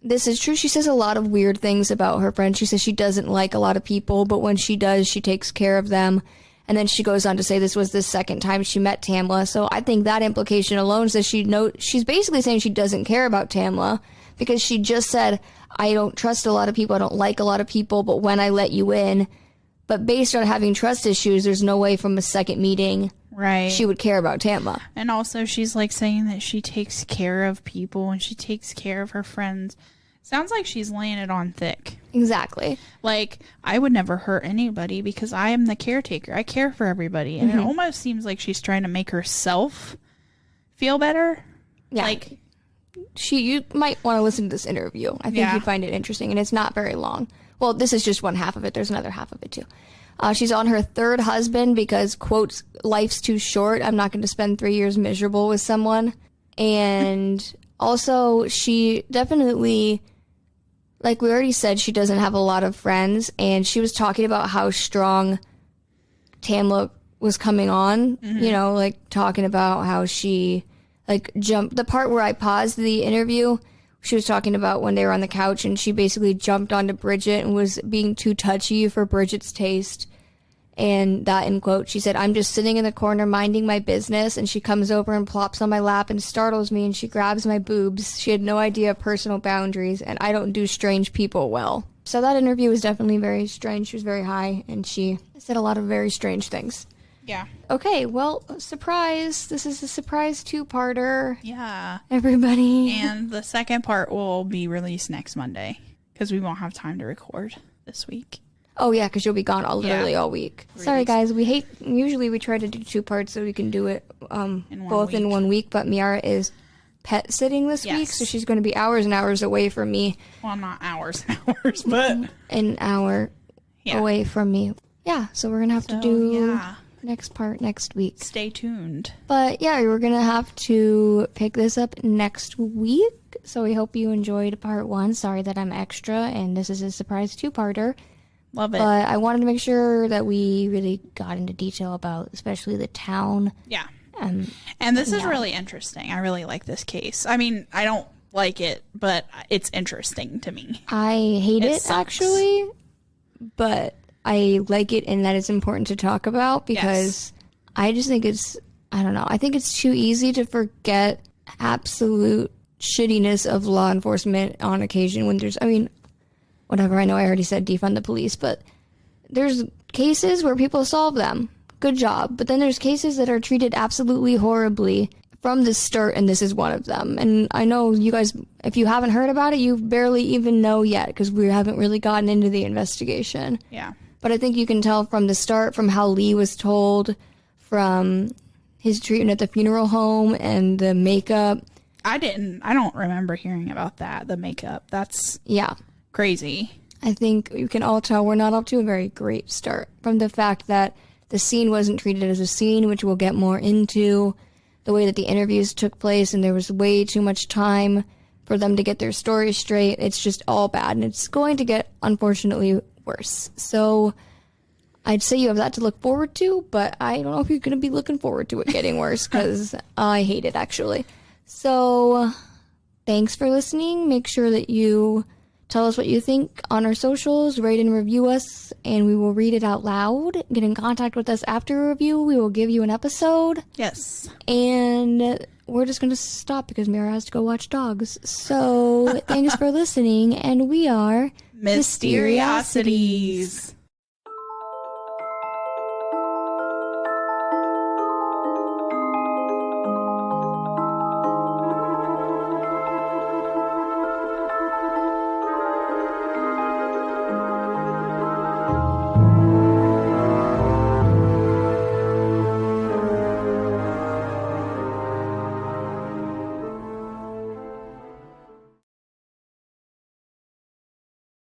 This is true. She says a lot of weird things about her friends. She says she doesn't like a lot of people, but when she does, she takes care of them. And then she goes on to say this was the second time she met Tamla. So I think that implication alone says she's basically saying she doesn't care about Tamla, because she just said, I don't trust a lot of people. I don't like a lot of people, but when I let you in. But based on having trust issues, there's no way from a second meeting she would care about Tamla. And also she's like saying that she takes care of people and she takes care of her friends. Sounds like she's laying it on thick. Exactly. Like, I would never hurt anybody because I am the caretaker. I care for everybody. And it almost seems like she's trying to make herself feel better. Yeah. Like, you might want to listen to this interview. I think you'd find it interesting, and it's not very long. Well, this is just one half of it. There's another half of it, too. She's on her third husband because, quote, life's too short. I'm not going to spend 3 years miserable with someone. And also, she definitely, like we already said, she doesn't have a lot of friends. And she was talking about how strong Tamla was coming on, like talking about how she, like, jumped. The part where I paused the interview, she was talking about when they were on the couch and she basically jumped onto Bridget and was being too touchy for Bridget's taste. And that, in quote, she said, I'm just sitting in the corner minding my business, and she comes over and plops on my lap and startles me, and she grabs my boobs. She had no idea of personal boundaries, and I don't do strange people well. So that interview was definitely very strange. She was very high, and she said a lot of very strange things. yeah. Okay, well, surprise. This is a surprise two-parter. Yeah. Everybody. And the second part will be released next Monday because we won't have time to record this week. Oh, yeah, because you'll be gone literally all week. Sorry, guys. Usually we try to do two parts so we can do it both in 1 week, but Miara is pet sitting this week, so she's going to be hours and hours away from me. Well, not hours and hours, but an hour away from me. Yeah, so we're going to have to do next part next week. Stay tuned. But yeah, we're going to have to pick this up next week, so we hope you enjoyed part one. Sorry that I'm extra, and this is a surprise two-parter. Love it. But I wanted to make sure that we really got into detail about especially the town. Yeah. And this is really interesting. I really like this case. I mean, I don't like it, but it's interesting to me. I hate it actually, but I like it in that it's important to talk about because I just think I don't know. I think it's too easy to forget absolute shittiness of law enforcement on occasion when there's, I mean, whatever. I know I already said defund the police, but there's cases where people solve them. Good job. But then there's cases that are treated absolutely horribly from the start, and this is one of them. And I know you guys, if you haven't heard about it, you barely even know yet because we haven't really gotten into the investigation. Yeah. But I think you can tell from the start, from how Lee was told, from his treatment at the funeral home and the makeup. I don't remember hearing about that, the makeup. That's crazy. I think you can all tell we're not up to a very great start from the fact that the scene wasn't treated as a scene, which we'll get more into, the way that the interviews took place, and there was way too much time for them to get their story straight. It's just all bad, and it's going to get, unfortunately, worse. So I'd say you have that to look forward to, but I don't know if you're going to be looking forward to it getting worse, because I hate it, actually. So thanks for listening. Make sure that you tell us what you think on our socials, rate and review us, and we will read it out loud. Get in contact with us after a review. We will give you an episode. Yes. And we're just going to stop because Mira has to go watch dogs. So thanks for listening, and we are Mysteriosities.